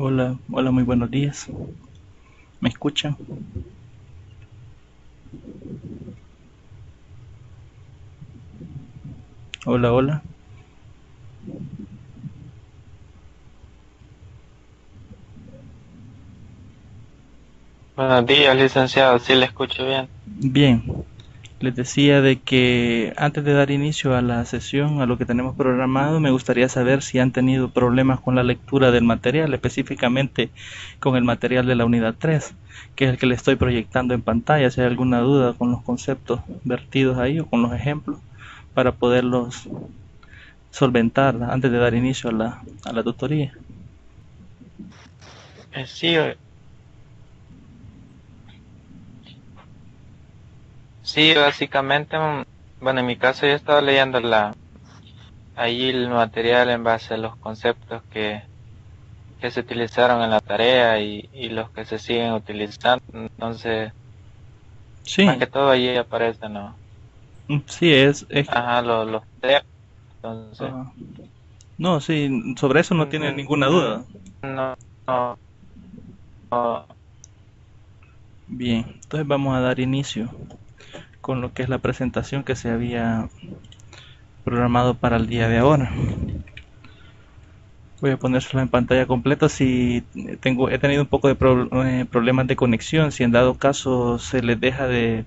Hola, hola, muy buenos días. ¿Me escuchan? Hola, hola. Buenos días, licenciado. Sí, le escucho bien. Bien, les decía de que antes de dar inicio a la sesión, a lo que tenemos programado, me gustaría saber si han tenido problemas con la lectura del material, específicamente con el material de la unidad 3, que es el que le estoy proyectando en pantalla. Si hay alguna duda con los conceptos vertidos ahí o con los ejemplos, para poderlos solventar antes de dar inicio a la tutoría. Sí, sí, básicamente, bueno, en mi caso yo estaba leyendo ahí el material en base a los conceptos que se utilizaron en la tarea y los que se siguen utilizando. Entonces, más Sí, que todo allí aparecen sí, es. ajá, los temas. Entonces, Ah, no, sí, sobre eso no tiene ninguna mm, duda. no, no, no. Bien, entonces vamos a dar inicio con lo que es la presentación que se había programado para el día de ahora. Voy a ponérsela en pantalla completa si he tenido un poco de problemas de conexión. Si en dado caso se les deja de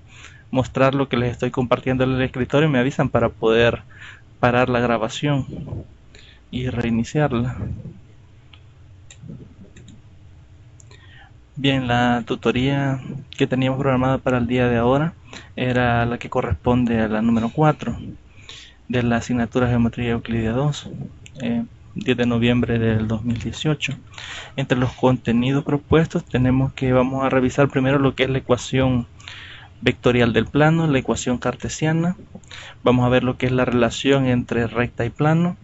mostrar lo que les estoy compartiendo en el escritorio, me avisan para poder parar la grabación y reiniciarla. Bien, la tutoría que teníamos programada para el día de ahora era la que corresponde a la número 4 de la asignatura Geometría Euclidea 2, 10 de noviembre del 2018. Entre los contenidos propuestos tenemos que vamos a revisar primero lo que es la ecuación vectorial del plano, la ecuación cartesiana, vamos a ver lo que es la relación entre recta y plano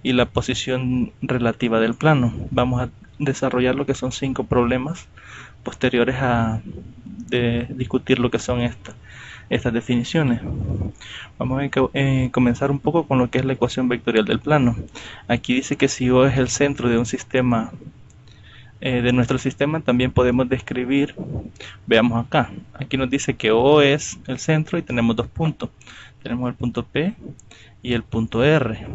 y la posición relativa del plano. Vamos a desarrollar lo que son 5 problemas posteriores a discutir lo que son estas definiciones. Vamos a comenzar un poco con lo que es la ecuación vectorial del plano. Aquí dice que si O es el centro de un sistema, de nuestro sistema, también podemos describir, veamos acá, aquí nos dice que O es el centro y tenemos dos puntos. Tenemos el punto P y el punto R.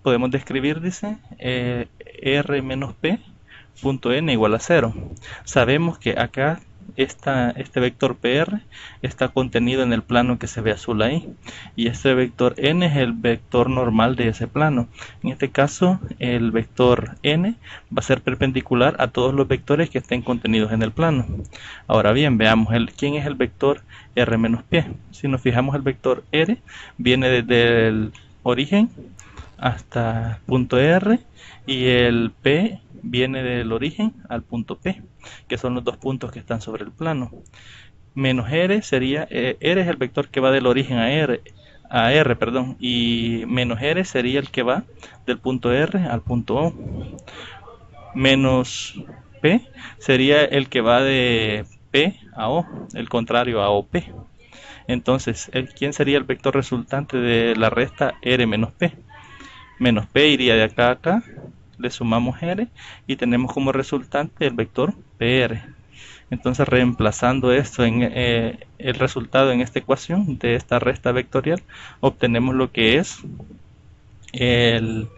Podemos describir, dice, R menos P punto n igual a cero. Sabemos que acá este vector PR está contenido en el plano que se ve azul ahí, y este vector n es el vector normal de ese plano. En este caso el vector n va a ser perpendicular a todos los vectores que estén contenidos en el plano. Ahora bien, veamos quién es el vector r menos p. Si nos fijamos, el vector r viene desde el origen hasta punto R, y el P viene del origen al punto P, que son los dos puntos que están sobre el plano. Menos R sería, R es el vector que va del origen a R, perdón, y menos R sería el que va del punto R al punto O. Menos P sería el que va de P a O, el contrario a OP. Entonces, ¿quién sería el vector resultante de la resta R menos P? Menos P iría de acá a acá, le sumamos R y tenemos como resultante el vector PR. Entonces, reemplazando esto en el resultado en esta ecuación de esta resta vectorial, obtenemos lo que es el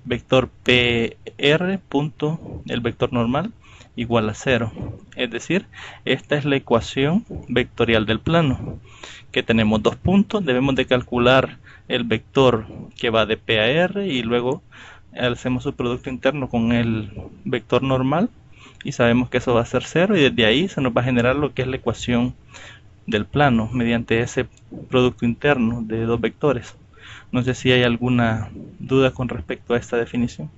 vector PR punto el vector normal igual a cero. Es decir, esta es la ecuación vectorial del plano, que tenemos dos puntos. Debemos de calcular el vector que va de P a R, y luego hacemos su producto interno con el vector normal y sabemos que eso va a ser cero, y desde ahí se nos va a generar lo que es la ecuación del plano mediante ese producto interno de dos vectores. No sé si hay alguna duda con respecto a esta definición.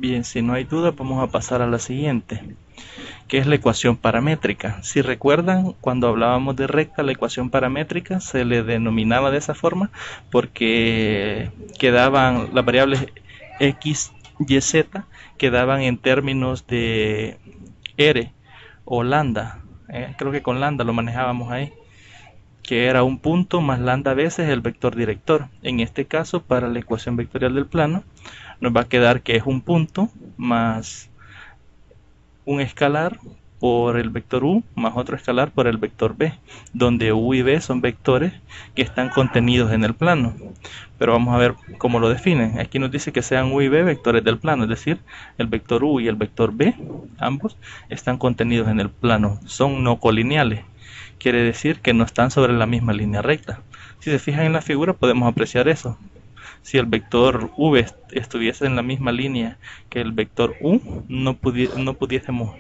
Bien, si no hay duda, vamos a pasar a la siguiente, que es la ecuación paramétrica. Si recuerdan, cuando hablábamos de recta, la ecuación paramétrica se le denominaba de esa forma porque quedaban las variables x, y, z, quedaban en términos de r o lambda. Creo que con lambda lo manejábamos ahí, que era un punto más lambda veces el vector director. En este caso, para la ecuación vectorial del plano, nos va a quedar que es un punto más un escalar por el vector u más otro escalar por el vector b, donde u y b son vectores que están contenidos en el plano. Pero vamos a ver cómo lo definen. Aquí nos dice que sean u y b vectores del plano, es decir, el vector u y el vector b, ambos están contenidos en el plano, son no colineales. Quiere decir que no están sobre la misma línea recta. Si se fijan en la figura podemos apreciar eso. Si el vector v estuviese en la misma línea que el vector u, no pudiésemos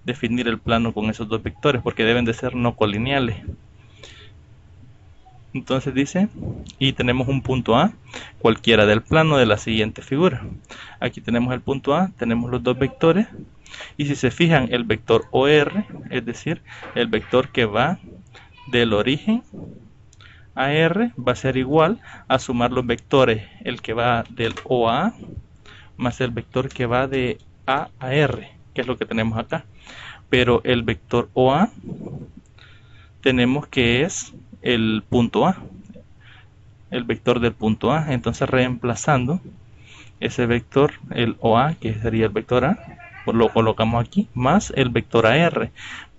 definir el plano con esos dos vectores porque deben de ser no colineales. Entonces dice, y tenemos un punto A cualquiera del plano de la siguiente figura. Aquí tenemos el punto A, tenemos los dos vectores, y si se fijan, el vector OR, es decir, el vector que va del origen a R, va a ser igual a sumar los vectores, el que va del O a A más el vector que va de A a R, que es lo que tenemos acá. Pero el vector OA tenemos que es el punto A, el vector del punto A. Entonces, reemplazando ese vector, el OA, que sería el vector A, pues lo colocamos aquí, más el vector AR.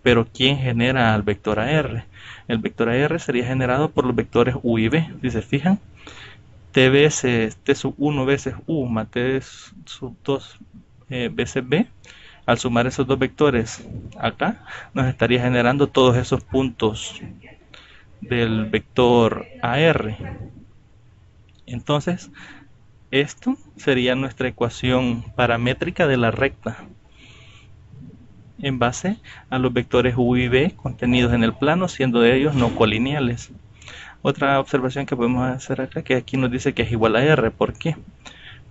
Pero ¿quién genera al vector AR? El vector AR sería generado por los vectores U y B. Si se fijan, T veces T sub 1 veces U más T sub 2 veces B, al sumar esos dos vectores acá, nos estaría generando todos esos puntos del vector AR. Entonces, esto sería nuestra ecuación paramétrica de la recta en base a los vectores u y b contenidos en el plano, siendo de ellos no colineales. Otra observación que podemos hacer acá, que aquí nos dice que es igual a r. ¿Por qué?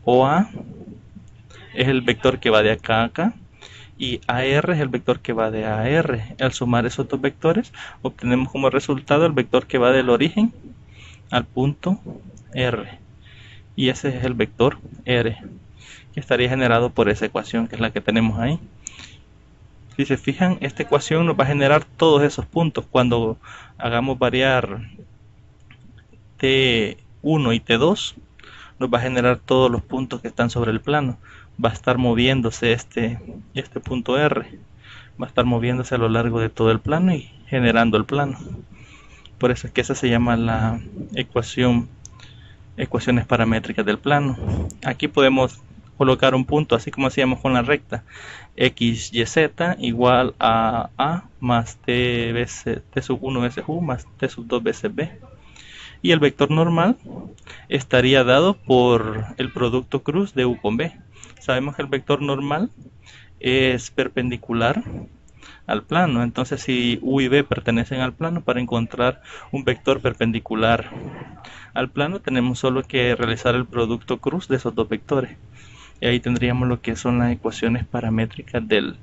OA es el vector que va de acá a acá y AR es el vector que va de A a R. Al sumar esos dos vectores obtenemos como resultado el vector que va del origen al punto R, y ese es el vector R, que estaría generado por esa ecuación, que es la que tenemos ahí. Si se fijan, esta ecuación nos va a generar todos esos puntos. Cuando hagamos variar T1 y T2, nos va a generar todos los puntos que están sobre el plano. Va a estar moviéndose este punto R, va a estar moviéndose a lo largo de todo el plano y generando el plano. Por eso es que esa se llama la ecuaciones paramétricas del plano. Aquí podemos colocar un punto, así como hacíamos con la recta, x, y, z igual a más t sub 1 veces u más t sub 2 veces b. Y el vector normal estaría dado por el producto cruz de u con b. Sabemos que el vector normal es perpendicular al plano, entonces si u y b pertenecen al plano, para encontrar un vector perpendicular al plano tenemos solo que realizar el producto cruz de esos dos vectores, y ahí tendríamos lo que son las ecuaciones paramétricas del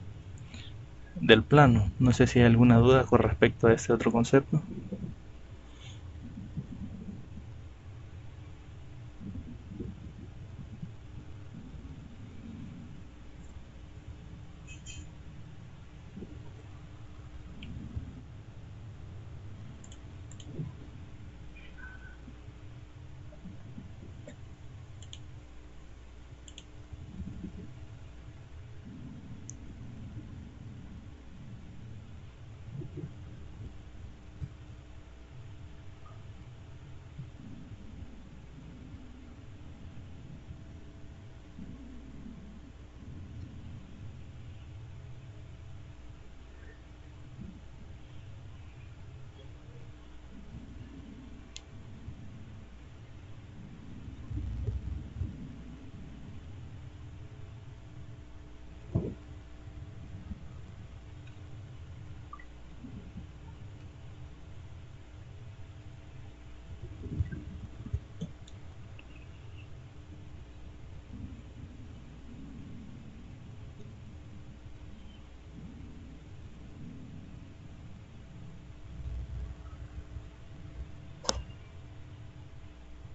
plano. No sé si hay alguna duda con respecto a este otro concepto.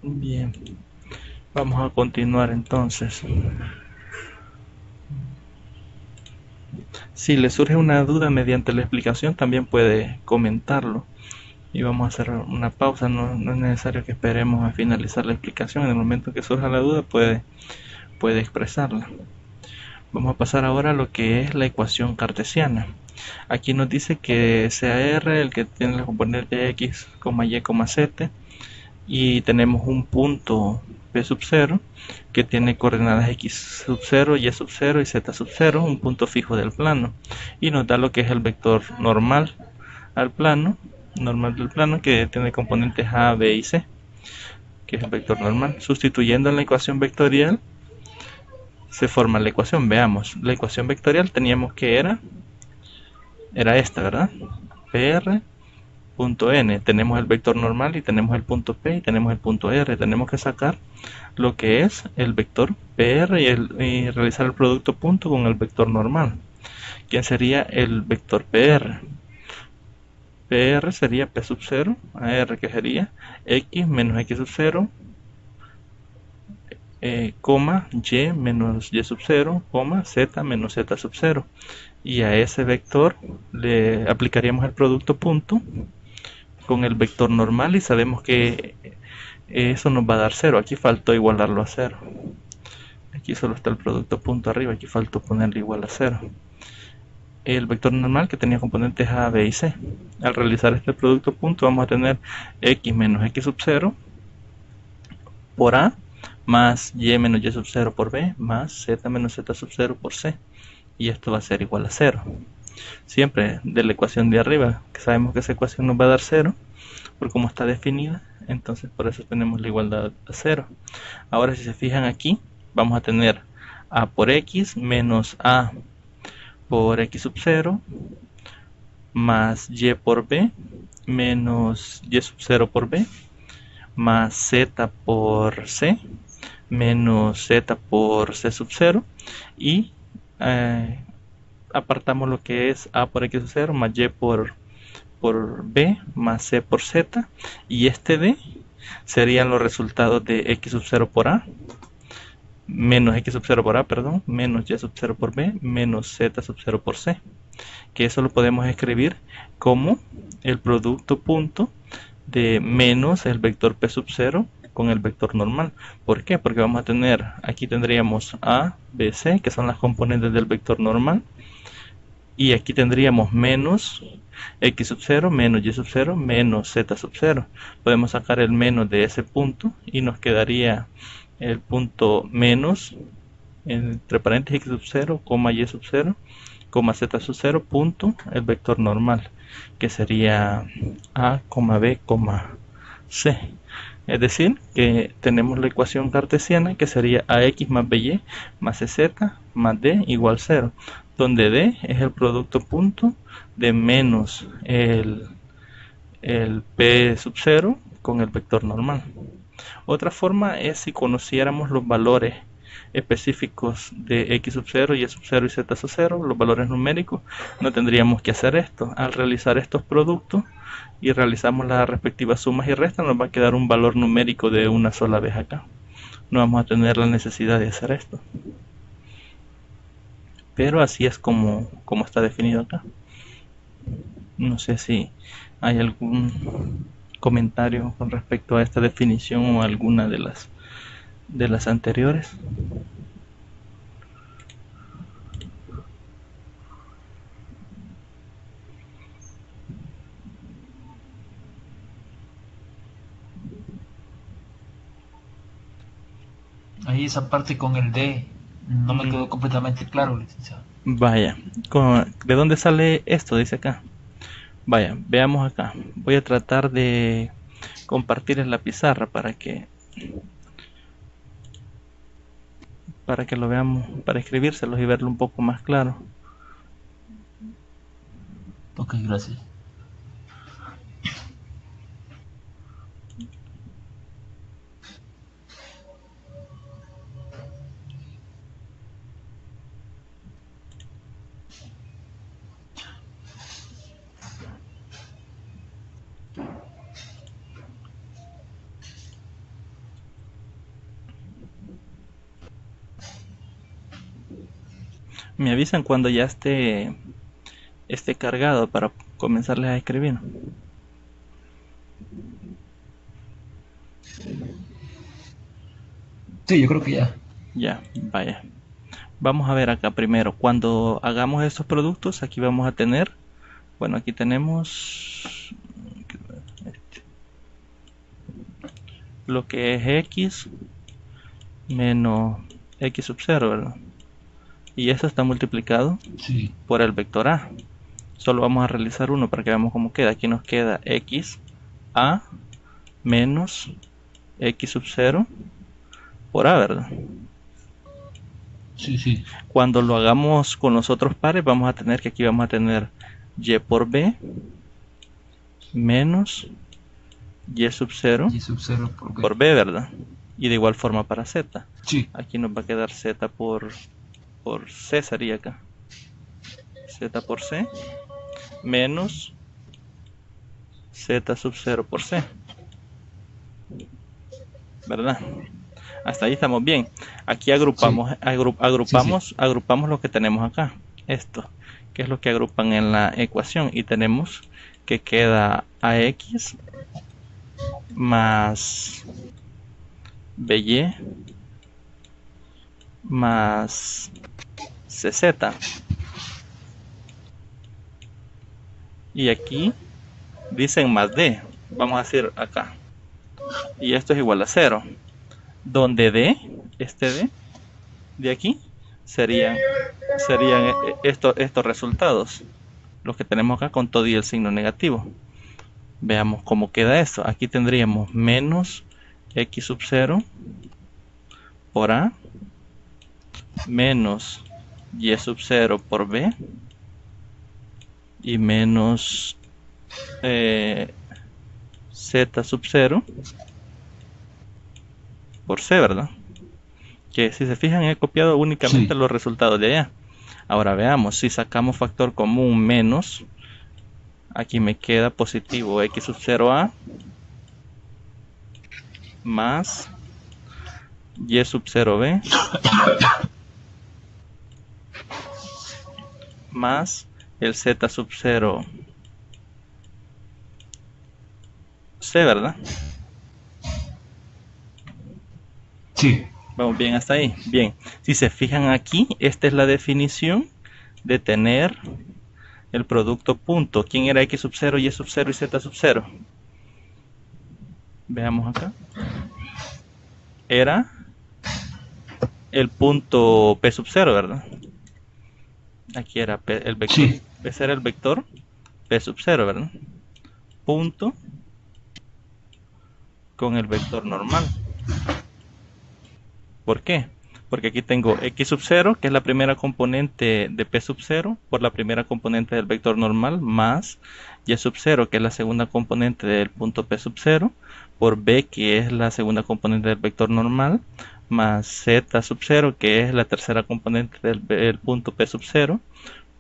Bien, vamos a continuar entonces. Si le surge una duda mediante la explicación, también puede comentarlo. Y vamos a hacer una pausa, no es necesario que esperemos a finalizar la explicación. En el momento que surja la duda, puede expresarla. Vamos a pasar ahora a lo que es la ecuación cartesiana. Aquí nos dice que sea R el que tiene la componente x, y, z, y tenemos un punto P sub 0 que tiene coordenadas x sub 0, y sub 0 y z sub 0, un punto fijo del plano, y nos da lo que es el vector normal al plano, normal del plano, que tiene componentes a, b y c, que es el vector normal. Sustituyendo en la ecuación vectorial se forma la ecuación. Veamos, la ecuación vectorial teníamos que era esta, ¿verdad? PR punto n, tenemos el vector normal y tenemos el punto P y tenemos el punto R. Tenemos que sacar lo que es el vector PR y realizar el producto punto con el vector normal. ¿Quién sería el vector PR? PR sería P sub 0 a R, que sería X menos X sub 0, coma Y menos Y sub 0, coma Z menos Z sub 0. Y a ese vector le aplicaríamos el producto punto con el vector normal, y sabemos que eso nos va a dar 0. Aquí faltó igualarlo a 0. Aquí solo está el producto punto arriba, aquí faltó ponerle igual a 0. El vector normal, que tenía componentes a, b y c. Al realizar este producto punto vamos a tener x menos x sub 0 por a, más y menos y sub 0 por b, más z menos z sub 0 por c. Y esto va a ser igual a 0. Siempre de la ecuación de arriba, que sabemos que esa ecuación nos va a dar 0, por cómo está definida, entonces por eso tenemos la igualdad a 0. Ahora, si se fijan aquí, vamos a tener a por x menos a por x sub 0 más y por b menos y sub 0 por b más z por c menos z por c sub 0, y apartamos lo que es a por x sub 0 más y por b más c por z, y este d serían los resultados de x sub 0 por a menos x sub 0 por a, perdón, menos y sub 0 por b menos z sub 0 por c, que eso lo podemos escribir como el producto punto de menos el vector p sub 0 con el vector normal. ¿Por qué? Porque vamos a tener, aquí tendríamos a, b, c, que son las componentes del vector normal, y aquí tendríamos menos x sub 0 menos y sub 0 menos z sub 0. Podemos sacar el menos de ese punto y nos quedaría el punto menos, entre paréntesis, x sub 0, coma y sub 0, coma z sub 0, punto, el vector normal, que sería a, b, c. Es decir, que tenemos la ecuación cartesiana, que sería ax más by más cz más d igual 0, donde d es el producto punto de menos el p sub 0 con el vector normal. Otra forma es si conociéramos los valores específicos de x sub 0, y sub 0 y z sub 0, los valores numéricos, no tendríamos que hacer esto. Al realizar estos productos y realizamos las respectivas sumas y restas, nos va a quedar un valor numérico de una sola vez acá. No vamos a tener la necesidad de hacer esto. Pero así es como está definido acá. No sé si hay algún comentario con respecto a esta definición o alguna de las anteriores. Ahí esa parte con el D no me quedó completamente claro, licenciado. Vaya, ¿de dónde sale esto? Dice acá. Vaya, veamos acá. Voy a tratar de compartir en la pizarra para que lo veamos, para escribírselos y verlo un poco más claro. Ok, gracias. Me avisan cuando ya esté cargado para comenzarles a escribir. Sí, yo creo que ya. Ya, vaya. Vamos a ver acá primero. Cuando hagamos estos productos, aquí vamos a tener, bueno, aquí tenemos lo que es x menos x sub 0, ¿verdad? Y eso está multiplicado Sí. por el vector a. Solo vamos a realizar uno para que veamos cómo queda. Aquí nos queda x a menos x sub 0 por a, ¿verdad? Sí, sí. Cuando lo hagamos con los otros pares, vamos a tener que aquí vamos a tener y por b menos y sub 0 Y sub 0 por b, ¿verdad? Y de igual forma para z. Sí. Aquí nos va a quedar z por c, sería acá. Z por c menos z sub 0 por c, ¿verdad? Hasta ahí estamos bien. Aquí agrupamos, Sí. agrupamos lo que tenemos acá. Esto, que es lo que agrupan en la ecuación. Y tenemos que queda ax más by más cz. Y aquí dicen más d. Vamos a decir acá. Y esto es igual a 0. Donde d, este d de aquí, serían estos resultados. Los que tenemos acá con todo y el signo negativo. Veamos cómo queda esto. Aquí tendríamos menos x sub 0 por a menos y sub 0 por b y menos z sub 0 por c, ¿verdad? Que si se fijan he copiado únicamente los resultados de allá. Ahora veamos, si sacamos factor común menos, aquí me queda positivo x sub 0a más y sub 0b más el z sub 0 c, ¿verdad? Sí. Vamos bien hasta ahí. Bien, si se fijan aquí, esta es la definición de tener el producto punto. ¿Quién era x sub 0, y sub 0 y z sub 0? Veamos acá. Era el punto p sub 0, ¿verdad? Aquí era el vector. Sí. Ese era el vector p sub 0, ¿verdad? Punto con el vector normal. ¿Por qué? Porque aquí tengo x sub 0, que es la primera componente de p sub 0, por la primera componente del vector normal, más y sub 0, que es la segunda componente del punto p sub 0, por b, que es la segunda componente del vector normal, más z sub 0, que es la tercera componente del punto p sub 0,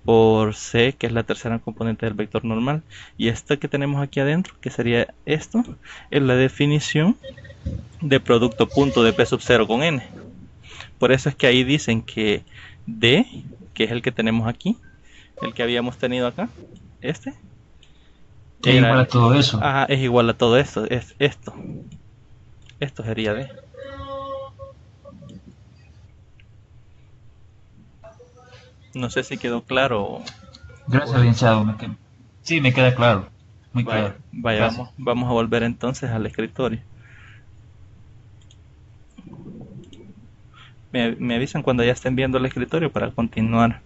por c, que es la tercera componente del vector normal. Y esto que tenemos aquí adentro, que sería esto, es la definición de producto punto de p sub 0 con n. Por eso es que ahí dicen que d, que es el que tenemos aquí, el que habíamos tenido acá, este, Es igual a todo eso. Ajá, es igual a todo esto, es esto. Esto sería d. No sé si quedó claro. Gracias, licenciado. Sí, me queda claro. Muy claro. Vaya, vamos a volver entonces al escritorio. Me avisan cuando ya estén viendo el escritorio para continuar.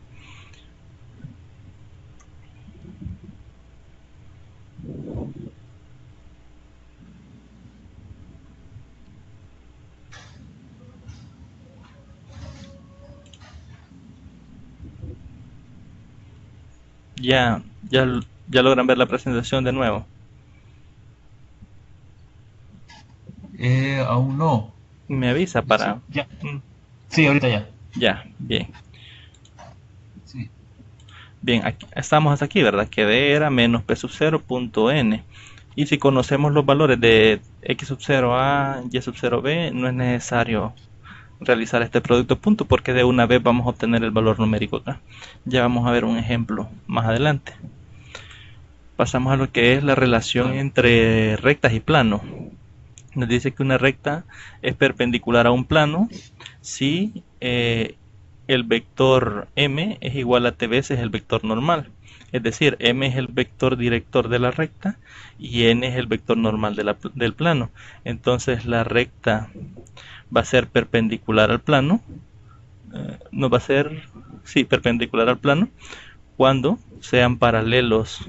Ya logran ver la presentación de nuevo. Aún no. Me avisa para... Ya. Sí, ahorita ya. Ya, bien. Sí. Bien, aquí, estamos hasta aquí, ¿verdad? Que d era menos p sub 0 punto n. Y si conocemos los valores de x sub 0a, y sub 0b, no es necesario realizar este producto punto, porque de una vez vamos a obtener el valor numérico acá. Ya vamos a ver un ejemplo más adelante. Pasamos a lo que es la relación entre rectas y plano. Nos dice que una recta es perpendicular a un plano si el vector m es igual a t veces el vector normal. Es decir, m es el vector director de la recta y n es el vector normal del plano. Entonces la recta va a ser perpendicular al plano. No va a ser, sí, perpendicular al plano cuando sean paralelos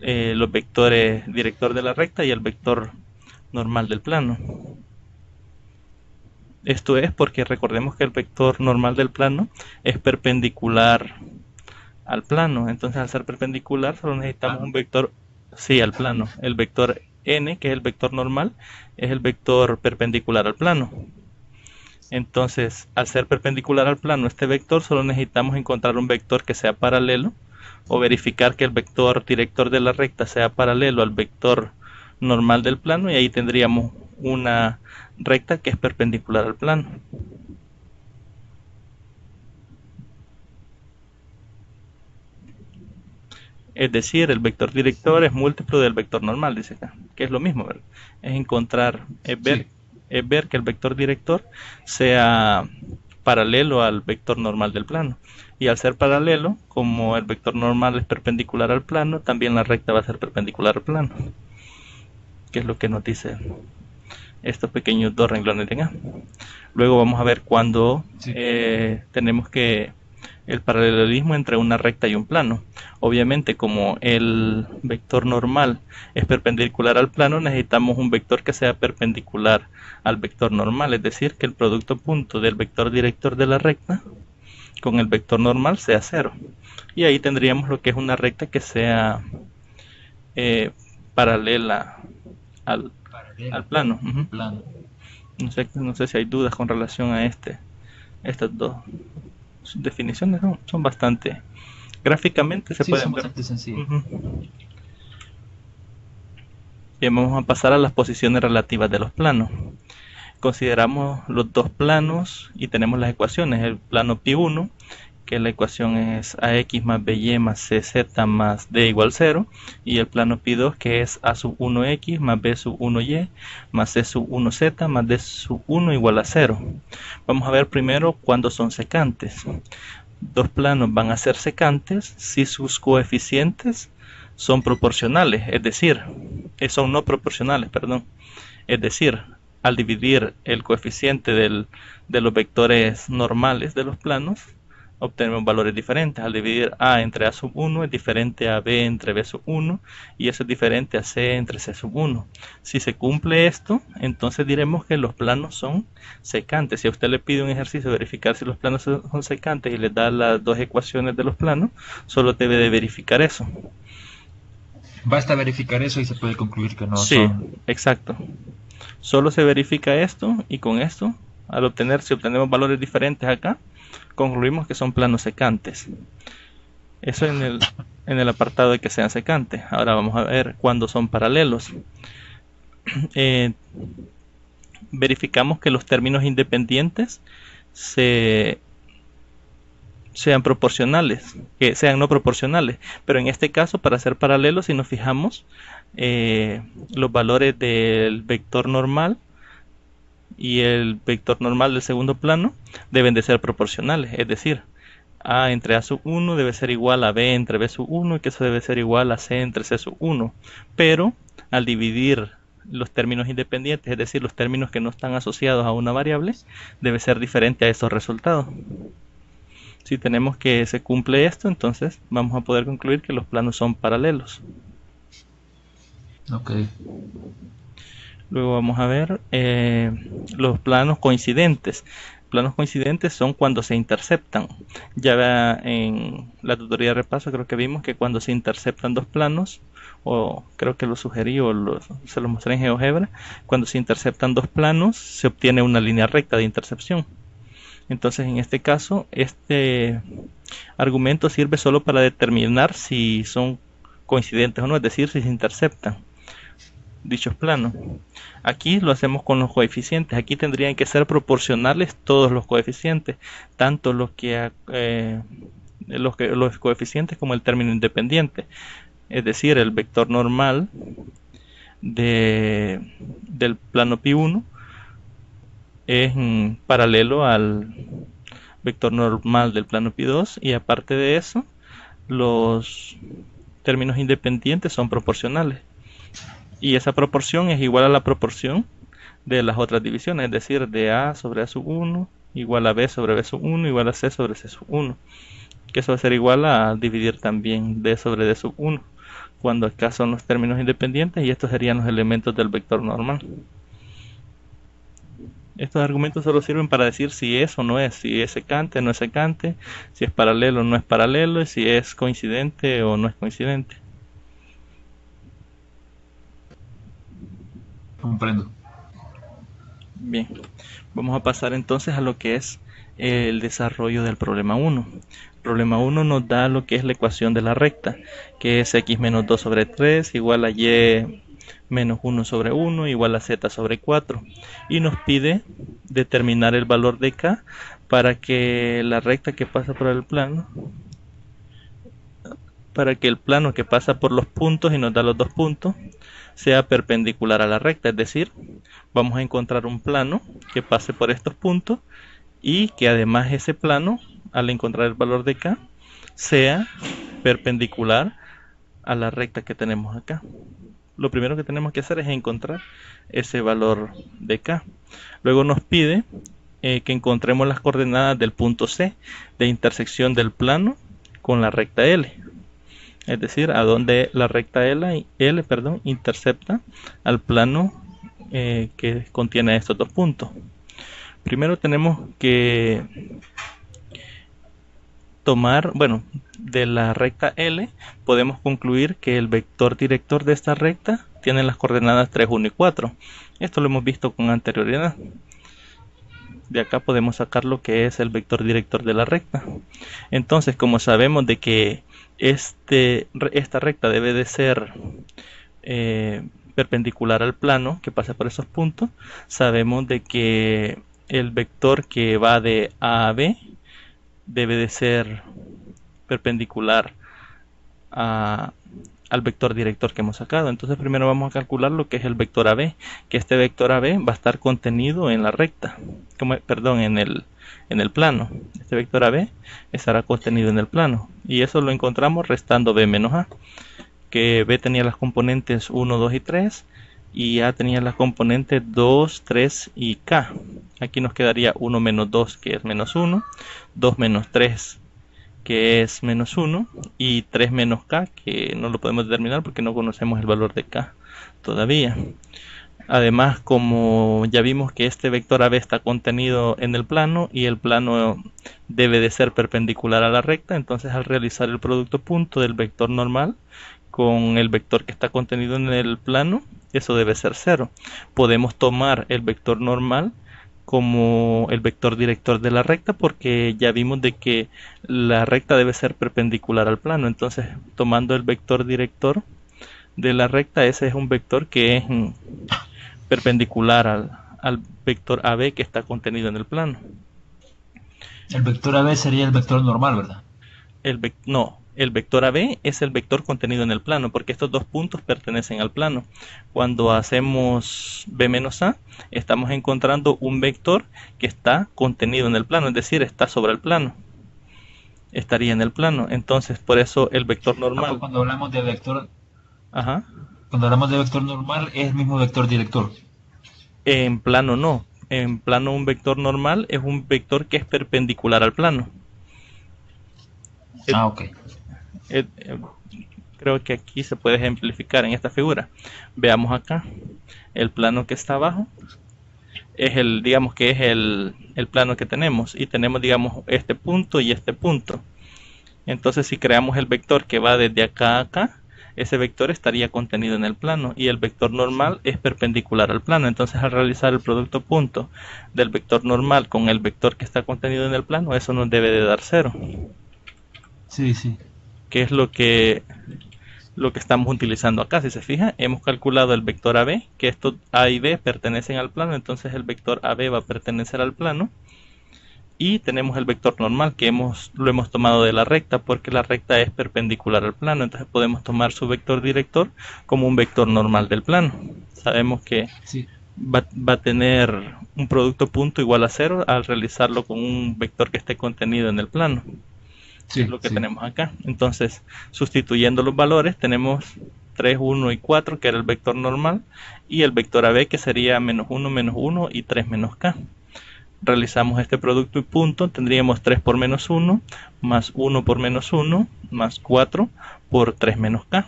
los vectores director de la recta y el vector normal del plano. Esto es porque recordemos que el vector normal del plano es perpendicular al plano. Entonces, al ser perpendicular, solo necesitamos un vector, sí, al plano. El vector n, que es el vector normal, es el vector perpendicular al plano. Entonces, al ser perpendicular al plano este vector, solo necesitamos encontrar un vector que sea paralelo, o verificar que el vector director de la recta sea paralelo al vector normal del plano, y ahí tendríamos una recta que es perpendicular al plano. Es decir, el vector director es múltiplo del vector normal, dice acá, que es lo mismo, ¿verdad? Es encontrar, es ver que el vector director sea paralelo al vector normal del plano. Y al ser paralelo, como el vector normal es perpendicular al plano, también la recta va a ser perpendicular al plano, que es lo que nos dice estos pequeños dos renglones de acá. Luego vamos a ver cuando tenemos que el paralelismo entre una recta y un plano. Obviamente, como el vector normal es perpendicular al plano, necesitamos un vector que sea perpendicular al vector normal, es decir, que el producto punto del vector director de la recta con el vector normal sea 0. Y ahí tendríamos lo que es una recta que sea paralela al plano. No sé si hay dudas con relación a estas dos definiciones. Son bastante, gráficamente se pueden ver. Bastante sencillas. Bien, vamos a pasar a las posiciones relativas de los planos. Consideramos los dos planos y tenemos las ecuaciones. El plano pi1, que la ecuación es ax más by más cz más d igual 0, y el plano pi2, que es a sub 1x más b sub 1y más c sub 1z más d sub 1 igual a 0. Vamos a ver primero cuándo son secantes. Dos planos van a ser secantes si sus coeficientes son proporcionales, es decir, son no proporcionales, perdón. Es decir, al dividir el coeficiente de los vectores normales de los planos, obtenemos valores diferentes. Al dividir a entre a sub 1 es diferente a b entre b sub 1, y eso es diferente a c entre c sub 1. Si se cumple esto, entonces diremos que los planos son secantes. Si a usted le pide un ejercicio de verificar si los planos son secantes y le da las dos ecuaciones de los planos, solo debe de verificar eso. Basta verificar eso y se puede concluir que no son. Sí, exacto. Solo se verifica esto, y con esto, si obtenemos valores diferentes acá, concluimos que son planos secantes. Eso en el apartado de que sean secantes. Ahora vamos a ver cuándo son paralelos. Verificamos que los términos independientes sean proporcionales, que sean no proporcionales, pero en este caso, para ser paralelos, si nos fijamos, los valores del vector normal y el vector normal del segundo plano deben de ser proporcionales, es decir, a entre a sub 1 debe ser igual a b entre b sub 1, y que eso debe ser igual a c entre c sub 1, pero al dividir los términos independientes, es decir, los términos que no están asociados a una variable, debe ser diferente a esos resultados. Si tenemos que se cumple esto, entonces vamos a poder concluir que los planos son paralelos. Ok. Luego vamos a ver los planos coincidentes. Planos coincidentes son cuando se interceptan. Ya en la tutoría de repaso creo que vimos que cuando se interceptan dos planos, o creo que lo sugerí o se lo mostré en GeoGebra, cuando se interceptan dos planos se obtiene una línea recta de intercepción. Entonces, en este caso, este argumento sirve solo para determinar si son coincidentes o no, es decir, si se interceptan. dichos planos. Aquí lo hacemos con los coeficientes. Aquí tendrían que ser proporcionales todos los coeficientes, tanto los coeficientes como el término independiente. Es decir, el vector normal del plano pi1 es paralelo al vector normal del plano pi2, y aparte de eso, los términos independientes son proporcionales. Y esa proporción es igual a la proporción de las otras divisiones, es decir, de A sobre A sub 1 igual a B sobre B sub 1 igual a C sobre C sub 1. Que eso va a ser igual a dividir también D sobre D sub 1, cuando acá son los términos independientes y estos serían los elementos del vector normal. Estos argumentos solo sirven para decir si es o no es, si es secante o no es secante, si es paralelo o no es paralelo, y si es coincidente o no es coincidente. Comprendo. Bien, vamos a pasar entonces a lo que es el desarrollo del problema 1. El problema 1 nos da lo que es la ecuación de la recta, que es x menos 2 sobre 3 igual a y menos 1 sobre 1 igual a z sobre 4, y nos pide determinar el valor de k para que la recta que pasa por el plano, para que el plano que pasa por los puntos y nos da los dos puntos sea perpendicular a la recta. Es decir, vamos a encontrar un plano que pase por estos puntos y que además ese plano, al encontrar el valor de k, sea perpendicular a la recta que tenemos acá. Lo primero que tenemos que hacer es encontrar ese valor de k. Luego nos pide que encontremos las coordenadas del punto C de intersección del plano con la recta L. Es decir, a donde la recta L intercepta al plano que contiene estos dos puntos. Primero tenemos que tomar, de la recta L podemos concluir que el vector director de esta recta tiene las coordenadas 3, 1 y 4. Esto lo hemos visto con anterioridad. De acá podemos sacar lo que es el vector director de la recta. Entonces, como sabemos de que esta recta debe de ser perpendicular al plano que pasa por esos puntos, sabemos de que el vector que va de A a B debe de ser perpendicular al vector director que hemos sacado. Entonces primero vamos a calcular lo que es el vector AB, que este vector AB va a estar contenido en la recta, en el plano. Este vector AB estará contenido en el plano, y eso lo encontramos restando B menos A, que B tenía las componentes 1, 2 y 3, y A tenía las componentes 2, 3 y K. Aquí nos quedaría 1 menos 2, que es menos 1, 2 menos 3, que es menos 1, y 3 menos K, que no lo podemos determinar porque no conocemos el valor de K todavía. Además, como ya vimos que este vector AB está contenido en el plano y el plano debe de ser perpendicular a la recta, entonces al realizar el producto punto del vector normal con el vector que está contenido en el plano, eso debe ser 0. Podemos tomar el vector normal como el vector director de la recta, porque ya vimos de que la recta debe ser perpendicular al plano. Entonces, tomando el vector director de la recta, ese es un vector que es perpendicular al vector AB que está contenido en el plano. El vector AB sería el vector normal, ¿verdad? No, el vector AB es el vector contenido en el plano, porque estos dos puntos pertenecen al plano. Cuando hacemos B menos A, estamos encontrando un vector que está contenido en el plano, es decir, está sobre el plano. Estaría en el plano. Entonces, por eso el vector normal... Cuando hablamos de vector... Ajá. Cuando hablamos de vector normal, es el mismo vector director. En plano no. En plano un vector normal es un vector que es perpendicular al plano. Ok. Creo que aquí se puede ejemplificar en esta figura. Veamos acá. El plano que está abajo es el plano que tenemos. Y tenemos, digamos, este punto y este punto. Entonces, si creamos el vector que va desde acá a acá, ese vector estaría contenido en el plano, y el vector normal es perpendicular al plano. Entonces, al realizar el producto punto del vector normal con el vector que está contenido en el plano, eso nos debe de dar 0. Sí. Que es lo que lo que estamos utilizando acá. Si se fija, hemos calculado el vector AB, que estos A y B pertenecen al plano, entonces el vector AB va a pertenecer al plano. Y tenemos el vector normal, que lo hemos tomado de la recta, porque la recta es perpendicular al plano, entonces podemos tomar su vector director como un vector normal del plano. Sabemos que Sí. va a tener un producto punto igual a 0 al realizarlo con un vector que esté contenido en el plano. Sí, Es lo que sí. tenemos acá. Entonces, sustituyendo los valores, tenemos 3, 1 y 4, que era el vector normal, y el vector AB, que sería menos 1 y 3 menos K. Realizamos este producto y punto, tendríamos 3 por menos 1, más 1 por menos 1, más 4 por 3 menos K.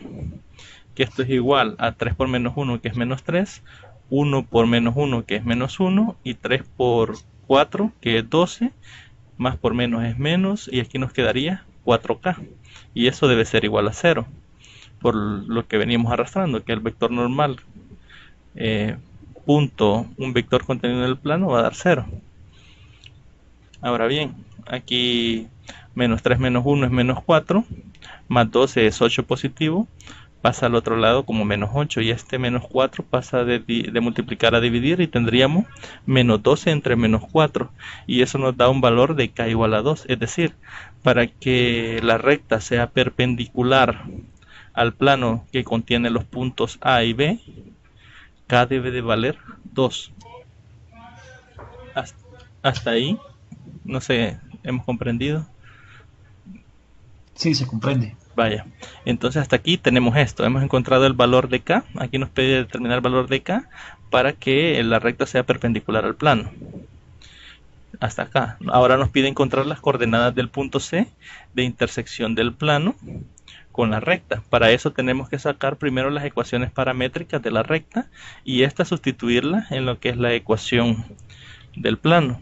Que esto es igual a 3 por menos 1, que es menos 3, 1 por menos 1, que es menos 1, y 3 por 4, que es 12, más por menos es menos, y aquí nos quedaría 4K. Y eso debe ser igual a 0, por lo que veníamos arrastrando, que el vector normal, punto, un vector contenido en el plano, va a dar 0. Ahora bien, aquí menos 3 menos 1 es menos 4, más 12 es 8 positivo, pasa al otro lado como menos 8, y este menos 4 pasa de multiplicar a dividir, y tendríamos menos 12 entre menos 4, y eso nos da un valor de K igual a 2. Es decir, para que la recta sea perpendicular al plano que contiene los puntos A y B, K debe de valer 2. Hasta ahí, no sé, hemos comprendido. Sí, se comprende. Vaya, entonces hasta aquí tenemos esto, hemos encontrado el valor de K, aquí nos pide determinar el valor de K para que la recta sea perpendicular al plano. Hasta acá. Ahora nos pide encontrar las coordenadas del punto C de intersección del plano con la recta. Para eso tenemos que sacar primero las ecuaciones paramétricas de la recta y esta sustituirla en lo que es la ecuación del plano.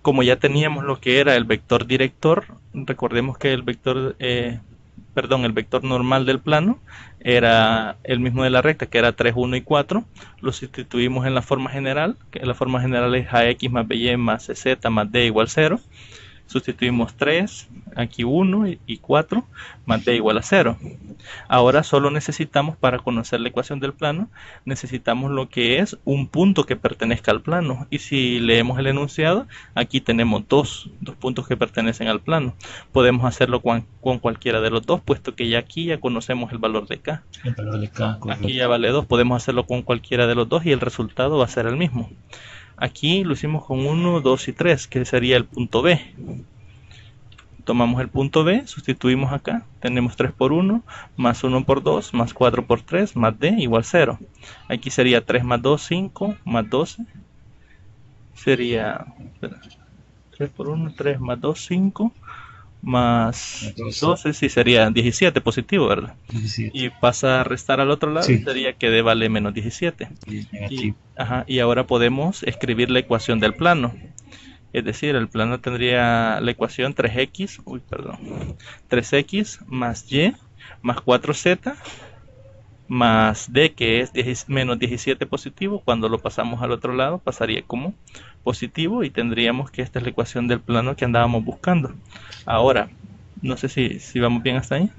Como ya teníamos lo que era el vector director, recordemos que el vector normal del plano era el mismo de la recta, que era 3, 1 y 4. Lo sustituimos en la forma general, que la forma general es ax más by más cz más d igual 0. Sustituimos 3, aquí 1 y 4, más d igual a 0. Ahora solo necesitamos, para conocer la ecuación del plano, necesitamos lo que es un punto que pertenezca al plano. Y si leemos el enunciado, aquí tenemos dos puntos que pertenecen al plano. Podemos hacerlo con cualquiera de los dos, puesto que aquí ya conocemos el valor de K. El valor de K, correcto. Aquí ya vale 2, podemos hacerlo con cualquiera de los dos y el resultado va a ser el mismo. Aquí lo hicimos con 1, 2 y 3, que sería el punto B. Tomamos el punto B, sustituimos acá, tenemos 3 por 1, más 1 por 2, más 4 por 3, más D igual 0. Aquí sería 3 más 2, 5, más 12. Sería 3 por 1, 3 más 2, 5, más 12, sí, sería 17 positivo, ¿verdad? 17. Y pasa a restar al otro lado, Sí. y sería que D vale menos 17. Y negativo. Y ahora podemos escribir la ecuación del plano. Es decir, el plano tendría la ecuación 3x más y más 4z más d, que es menos 17 positivo. Cuando lo pasamos al otro lado pasaría como positivo y tendríamos que esta es la ecuación del plano que andábamos buscando. Ahora, no sé si vamos bien hasta ahí.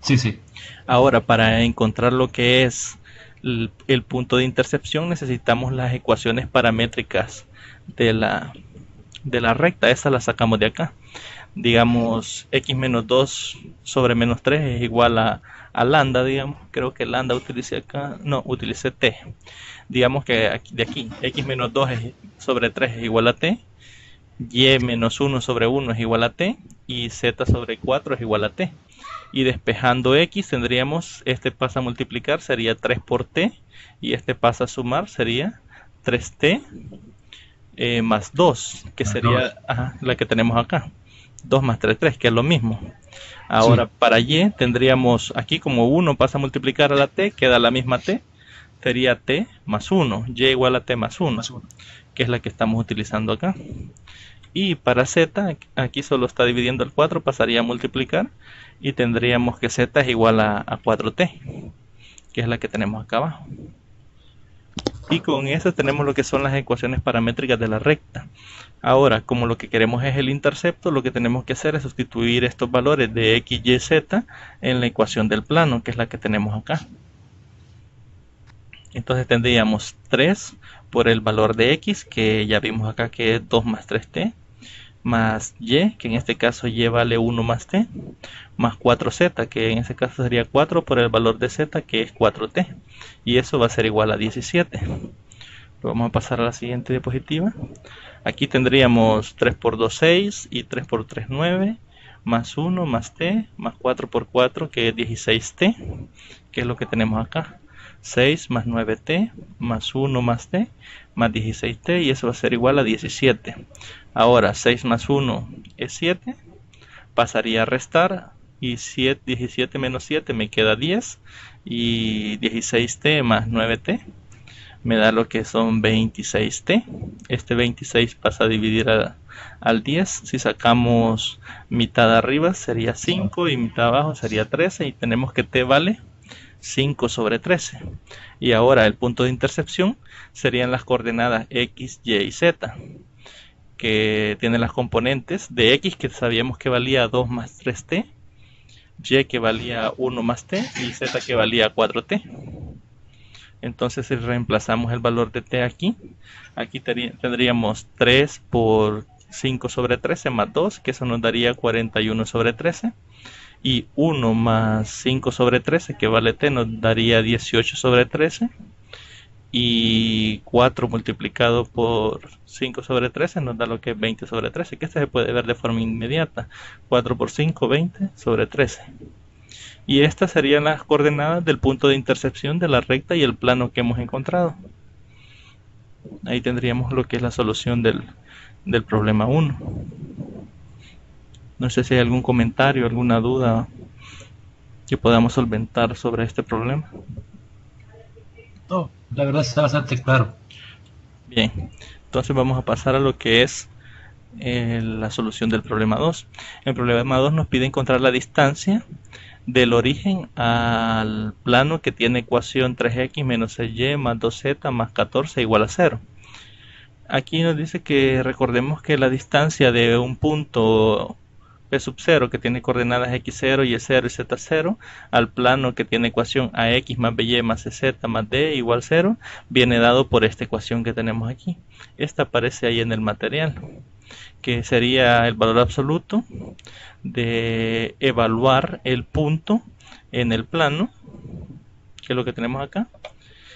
Sí, sí. Ahora, para encontrar lo que es el punto de intersección, necesitamos las ecuaciones paramétricas de la recta. Esa la sacamos de acá. Digamos, x menos 2 sobre menos 3 es igual a lambda, digamos. Creo que lambda utilicé acá. No, utilicé t. Digamos que de aquí, x menos 2 sobre 3 es igual a t. Y menos 1 sobre 1 es igual a t. Y z sobre 4 es igual a t. Y despejando x tendríamos, este pasa a multiplicar, sería 3 por t. Y este pasa a sumar, sería 3t. Más 2, que sería la que tenemos acá. 2 más 3, 3, que es lo mismo. Ahora, sí, para y tendríamos aquí como 1 pasa a multiplicar a la t, queda la misma t. Sería t más 1, y igual a t más 1, que es la que estamos utilizando acá. Y para z, aquí solo está dividiendo el 4, pasaría a multiplicar. Y tendríamos que z es igual a 4t, que es la que tenemos acá abajo. Y con eso tenemos lo que son las ecuaciones paramétricas de la recta. Ahora, como lo que queremos es el intercepto, lo que tenemos que hacer es sustituir estos valores de x, y, z en la ecuación del plano, que es la que tenemos acá. Entonces tendríamos 3 por el valor de x, que ya vimos acá que es 2 más 3t, más y, que en este caso y vale 1 más t, más 4z, que en este caso sería 4 por el valor de z, que es 4t, y eso va a ser igual a 17. Lo vamos a pasar a la siguiente diapositiva. Aquí tendríamos 3 por 2, 6, y 3 por 3, 9, más 1 más t, más 4 por 4, que es 16t, que es lo que tenemos acá. 6 más 9t, más 1 más t, más 16t, y eso va a ser igual a 17. Ahora 6 más 1 es 7, pasaría a restar, y 17 menos 7 me queda 10, y 16t más 9t me da lo que son 26t. Este 26 pasa a dividir al 10. Si sacamos mitad arriba sería 5 y mitad abajo sería 13, y tenemos que t vale 5 sobre 13. Y ahora el punto de intercepción serían las coordenadas x, y y z, que tienen las componentes de x, que sabíamos que valía 2 más 3t, y que valía 1 más t, y z que valía 4t. Entonces si reemplazamos el valor de t aquí tendríamos 3 por 5 sobre 13 más 2, que eso nos daría 41 sobre 13. Y 1 más 5 sobre 13, que vale t, nos daría 18 sobre 13. Y 4 multiplicado por 5 sobre 13 nos da lo que es 20 sobre 13, que este se puede ver de forma inmediata. 4 por 5, 20 sobre 13. Y estas serían las coordenadas del punto de intercepción de la recta y el plano que hemos encontrado. Ahí tendríamos lo que es la solución del problema 1. No sé si hay algún comentario, alguna duda que podamos solventar sobre este problema. No, la verdad está bastante claro. Bien, entonces vamos a pasar a lo que es la solución del problema 2. En el problema 2 nos pide encontrar la distancia del origen al plano que tiene ecuación 3x menos 6y más 2z más 14 igual a 0. Aquí nos dice que recordemos que la distancia de un punto P sub 0 que tiene coordenadas x0, y0 y z0 al plano que tiene ecuación ax más by más cz más d igual 0 viene dado por esta ecuación que tenemos aquí. Esta aparece ahí en el material, que sería el valor absoluto de evaluar el punto en el plano, que es lo que tenemos acá,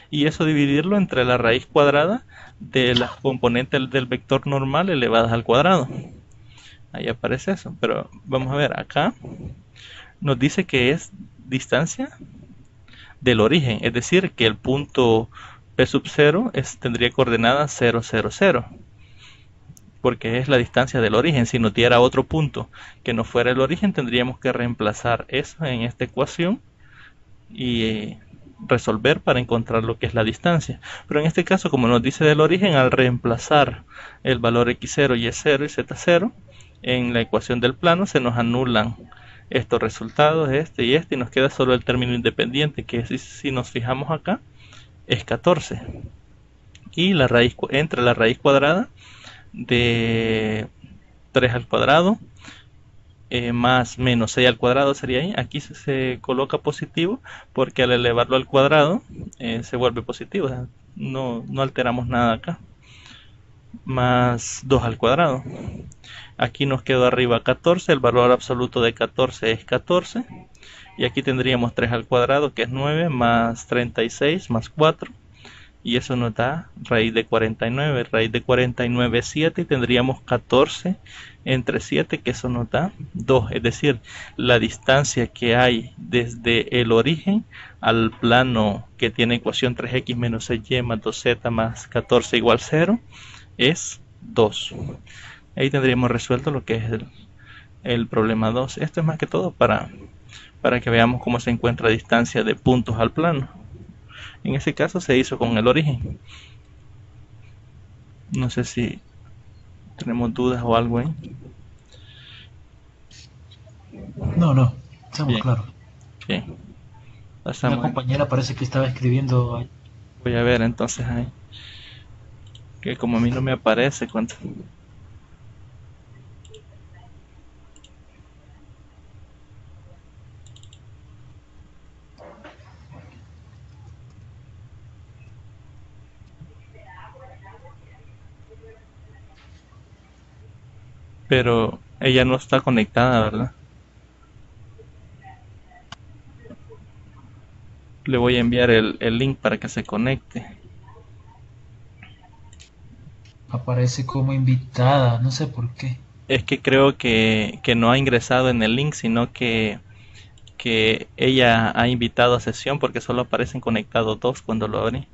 y eso dividirlo entre la raíz cuadrada de las componentes del vector normal elevadas al cuadrado. Ahí aparece eso, pero vamos a ver, acá nos dice que es distancia del origen, es decir, que el punto P sub 0 tendría coordenadas 0, 0, 0, porque es la distancia del origen. Si nos diera otro punto que no fuera el origen, tendríamos que reemplazar eso en esta ecuación y resolver para encontrar lo que es la distancia. Pero en este caso, como nos dice del origen, al reemplazar el valor x0, y0 y z0 en la ecuación del plano, se nos anulan estos resultados, este y este, y nos queda solo el término independiente, que si nos fijamos acá es 14, y la raíz entre la raíz cuadrada de 3 al cuadrado más menos 6 al cuadrado sería ahí. Aquí se coloca positivo porque al elevarlo al cuadrado se vuelve positivo, o sea, no alteramos nada acá. Más 2 al cuadrado. Aquí nos quedó arriba 14, el valor absoluto de 14 es 14. Y aquí tendríamos 3 al cuadrado, que es 9, más 36, más 4. Y eso nos da raíz de 49. Raíz de 49 es 7 y tendríamos 14 entre 7, que eso nos da 2. Es decir, la distancia que hay desde el origen al plano que tiene ecuación 3x menos 6y más 2z más 14 igual 0 es 2. Ahí tendríamos resuelto lo que es el problema 2. Esto es más que todo para que veamos cómo se encuentra la distancia de puntos al plano. En ese caso se hizo con el origen. No sé si tenemos dudas o algo ahí. No, estamos Bien. claros. Bien. La compañera parece que estaba escribiendo ahí. Voy a ver entonces ahí. Que como a mí no me aparece cuánto. Pero ella no está conectada, ¿verdad? Le voy a enviar el link para que se conecte. Aparece como invitada, no sé por qué. Es que creo que no ha ingresado en el link, sino que ella ha invitado a sesión porque solo aparecen conectados dos cuando lo abrí.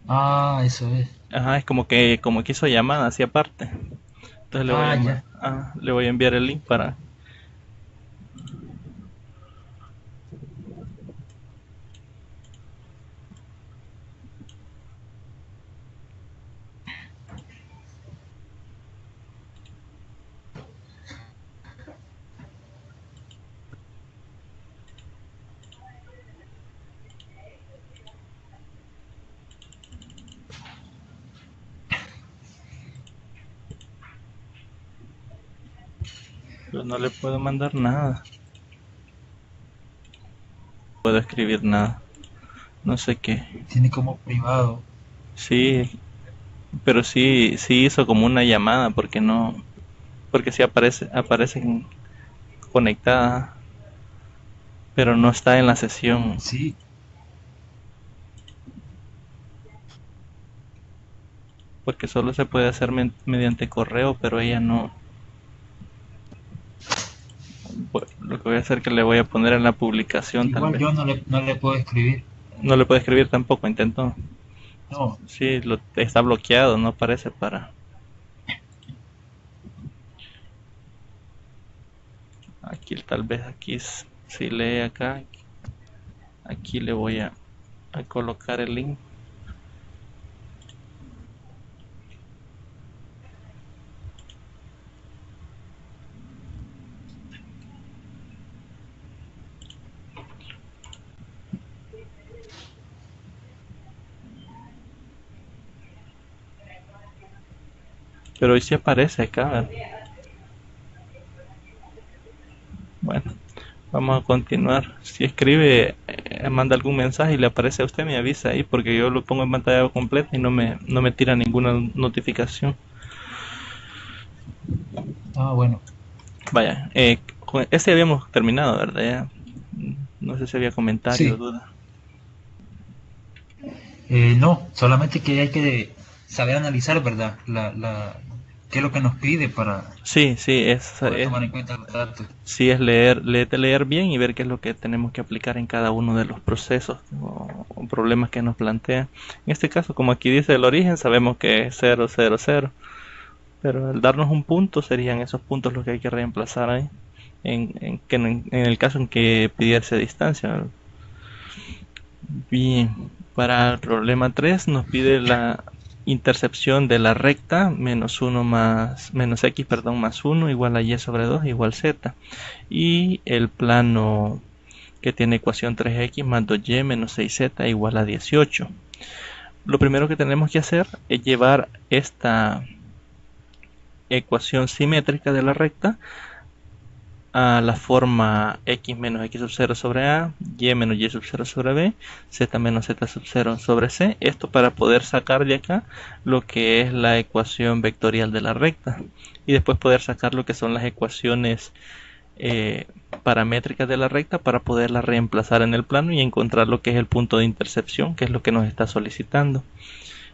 Ah, eso es. Ajá, es como que hizo llamada hacia aparte. Entonces Ah, ya. le voy a enviar el link para. Pero no le puedo mandar nada. No puedo escribir nada. No sé qué. Tiene como privado. Sí, pero sí hizo como una llamada porque no. Porque sí aparecen conectadas, pero no está en la sesión. Sí. Porque solo se puede hacer mediante correo, pero ella no. Lo que voy a hacer es que le voy a poner en la publicación tal Igual vez. yo no le puedo escribir. No le puede escribir tampoco, intentó. No. Sí, está bloqueado, no aparece para. Aquí tal vez si lee acá, aquí le voy a colocar el link. Pero hoy sí aparece acá, ¿verdad? Bueno, vamos a continuar. Si escribe, manda algún mensaje y le aparece a usted, me avisa ahí porque yo lo pongo en pantalla completa y no me tira ninguna notificación. Ah, bueno. Vaya, con este habíamos terminado, ¿verdad? Ya. No sé si había comentario o Sí. duda. No, solamente que hay que saber analizar, ¿verdad? ¿Qué es lo que nos pide para Sí, sí, poder tomar en cuenta los datos? sí es leer bien y ver qué es lo que tenemos que aplicar en cada uno de los procesos o problemas que nos plantea. En este caso, como aquí dice el origen, sabemos que es 0, 0, 0. Pero al darnos un punto, serían esos puntos los que hay que reemplazar ahí. En el caso en que pidiese distancia, ¿verdad? Bien, para el problema 3 nos pide la intercepción de la recta menos x, perdón, más 1 igual a y sobre 2 igual z. Y el plano que tiene ecuación 3x más 2y menos 6z igual a 18. Lo primero que tenemos que hacer es llevar esta ecuación simétrica de la recta a la forma x menos x sub 0 sobre a, y menos y sub 0 sobre b, z menos z sub 0 sobre c. Esto para poder sacar de acá lo que es la ecuación vectorial de la recta. Y después poder sacar lo que son las ecuaciones paramétricas de la recta para poderla reemplazar en el plano y encontrar lo que es el punto de intercepción, que es lo que nos está solicitando.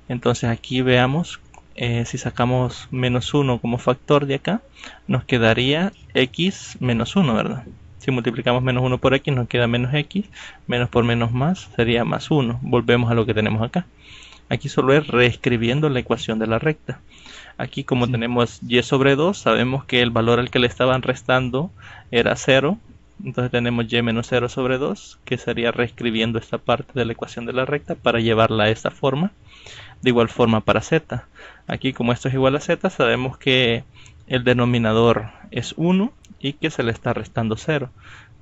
Entonces aquí veamos, si sacamos menos 1 como factor de acá, nos quedaría x menos 1, ¿verdad? Si multiplicamos menos 1 por x nos queda menos x, menos por menos más sería más 1. Volvemos a lo que tenemos acá. Aquí solo es reescribiendo la ecuación de la recta. Aquí como tenemos y sobre 2, sabemos que el valor al que le estaban restando era 0. Entonces tenemos y menos 0 sobre 2, que sería reescribiendo esta parte de la ecuación de la recta para llevarla a esta forma. De igual forma para z. Aquí como esto es igual a z, sabemos que el denominador es 1 y que se le está restando 0.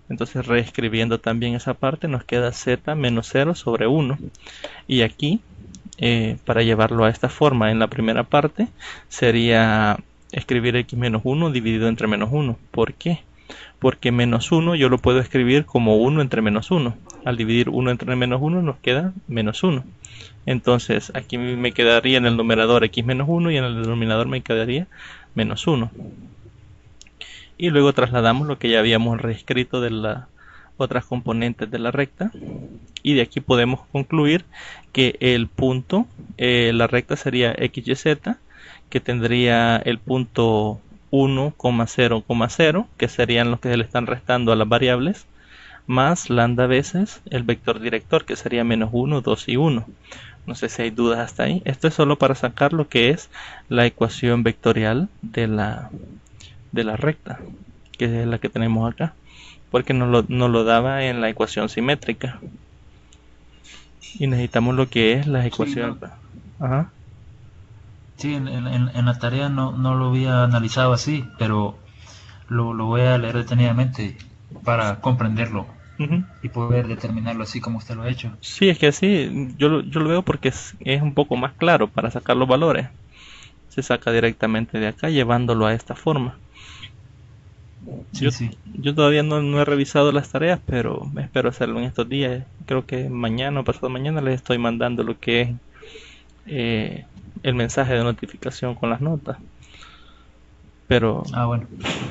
Entonces, reescribiendo también esa parte, nos queda z menos 0 sobre 1. Y aquí, para llevarlo a esta forma en la primera parte, sería escribir x menos 1 dividido entre menos 1. ¿Por qué? Porque menos 1 yo lo puedo escribir como 1 entre menos 1. Al dividir 1 entre menos 1 nos queda menos 1. Entonces aquí me quedaría en el numerador x menos 1 y en el denominador me quedaría menos 1. Y luego trasladamos lo que ya habíamos reescrito de las otras componentes de la recta. Y de aquí podemos concluir que el punto, la recta sería xyz, que tendría el punto 1, 0, 0, que serían los que se le están restando a las variables, más lambda veces el vector director, que sería menos 1, 2 y 1. No sé si hay dudas hasta ahí. Esto es solo para sacar lo que es la ecuación vectorial de la recta, que es la que tenemos acá, porque nos lo daba en la ecuación simétrica. Y necesitamos lo que es la ecuación. Sí, Ajá. sí, en la tarea no lo había analizado así, pero lo voy a leer detenidamente para comprenderlo Ujú. y poder determinarlo así como usted lo ha hecho. Sí, es que así yo lo veo porque es un poco más claro para sacar los valores. Se saca directamente de acá llevándolo a esta forma. Sí, sí. Yo todavía no he revisado las tareas, pero espero hacerlo en estos días. Creo que mañana o pasado mañana les estoy mandando lo que es el mensaje de notificación con las notas. Pero Bueno.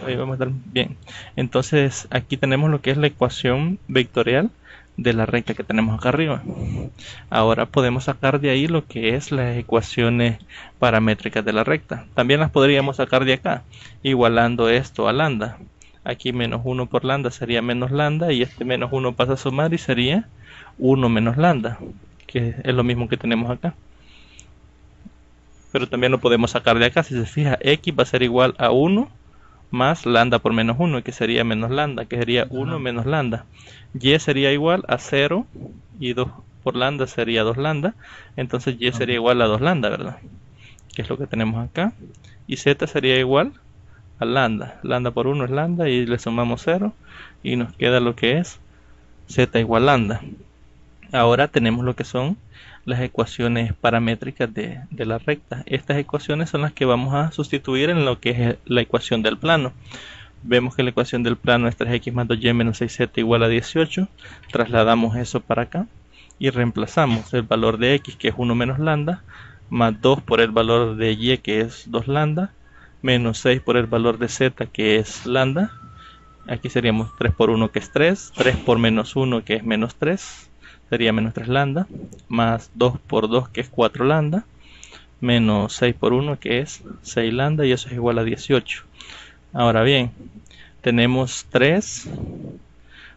ahí vamos a estar bien. Entonces aquí tenemos lo que es la ecuación vectorial de la recta que tenemos acá arriba. Ahora podemos sacar de ahí lo que es las ecuaciones paramétricas de la recta. También las podríamos sacar de acá, igualando esto a lambda. Aquí menos 1 por lambda sería menos lambda, y este menos 1 pasa a sumar y sería 1 menos lambda, que es lo mismo que tenemos acá. Pero también lo podemos sacar de acá. Si se fija, x va a ser igual a 1 más lambda por menos 1, que sería menos lambda, que sería 1 menos lambda. Y sería igual a 0, y 2 por lambda sería 2 lambda. Entonces y sería igual a 2 lambda, ¿verdad? Que es lo que tenemos acá. Y z sería igual a lambda. Lambda por 1 es lambda, y le sumamos 0, y nos queda lo que es z igual lambda. Ahora tenemos lo que son las ecuaciones paramétricas de la recta. Estas ecuaciones son las que vamos a sustituir en lo que es la ecuación del plano. Vemos que la ecuación del plano es 3x más 2y menos 6z igual a 18. Trasladamos eso para acá y reemplazamos el valor de x, que es 1 menos lambda, más 2 por el valor de y, que es 2 lambda, menos 6 por el valor de z, que es lambda. Aquí seríamos 3 por 1, que es 3, 3 por menos 1, que es menos 3, sería menos 3 lambda, más 2 por 2, que es 4 lambda, menos 6 por 1, que es 6 lambda, y eso es igual a 18. Ahora bien, tenemos 3,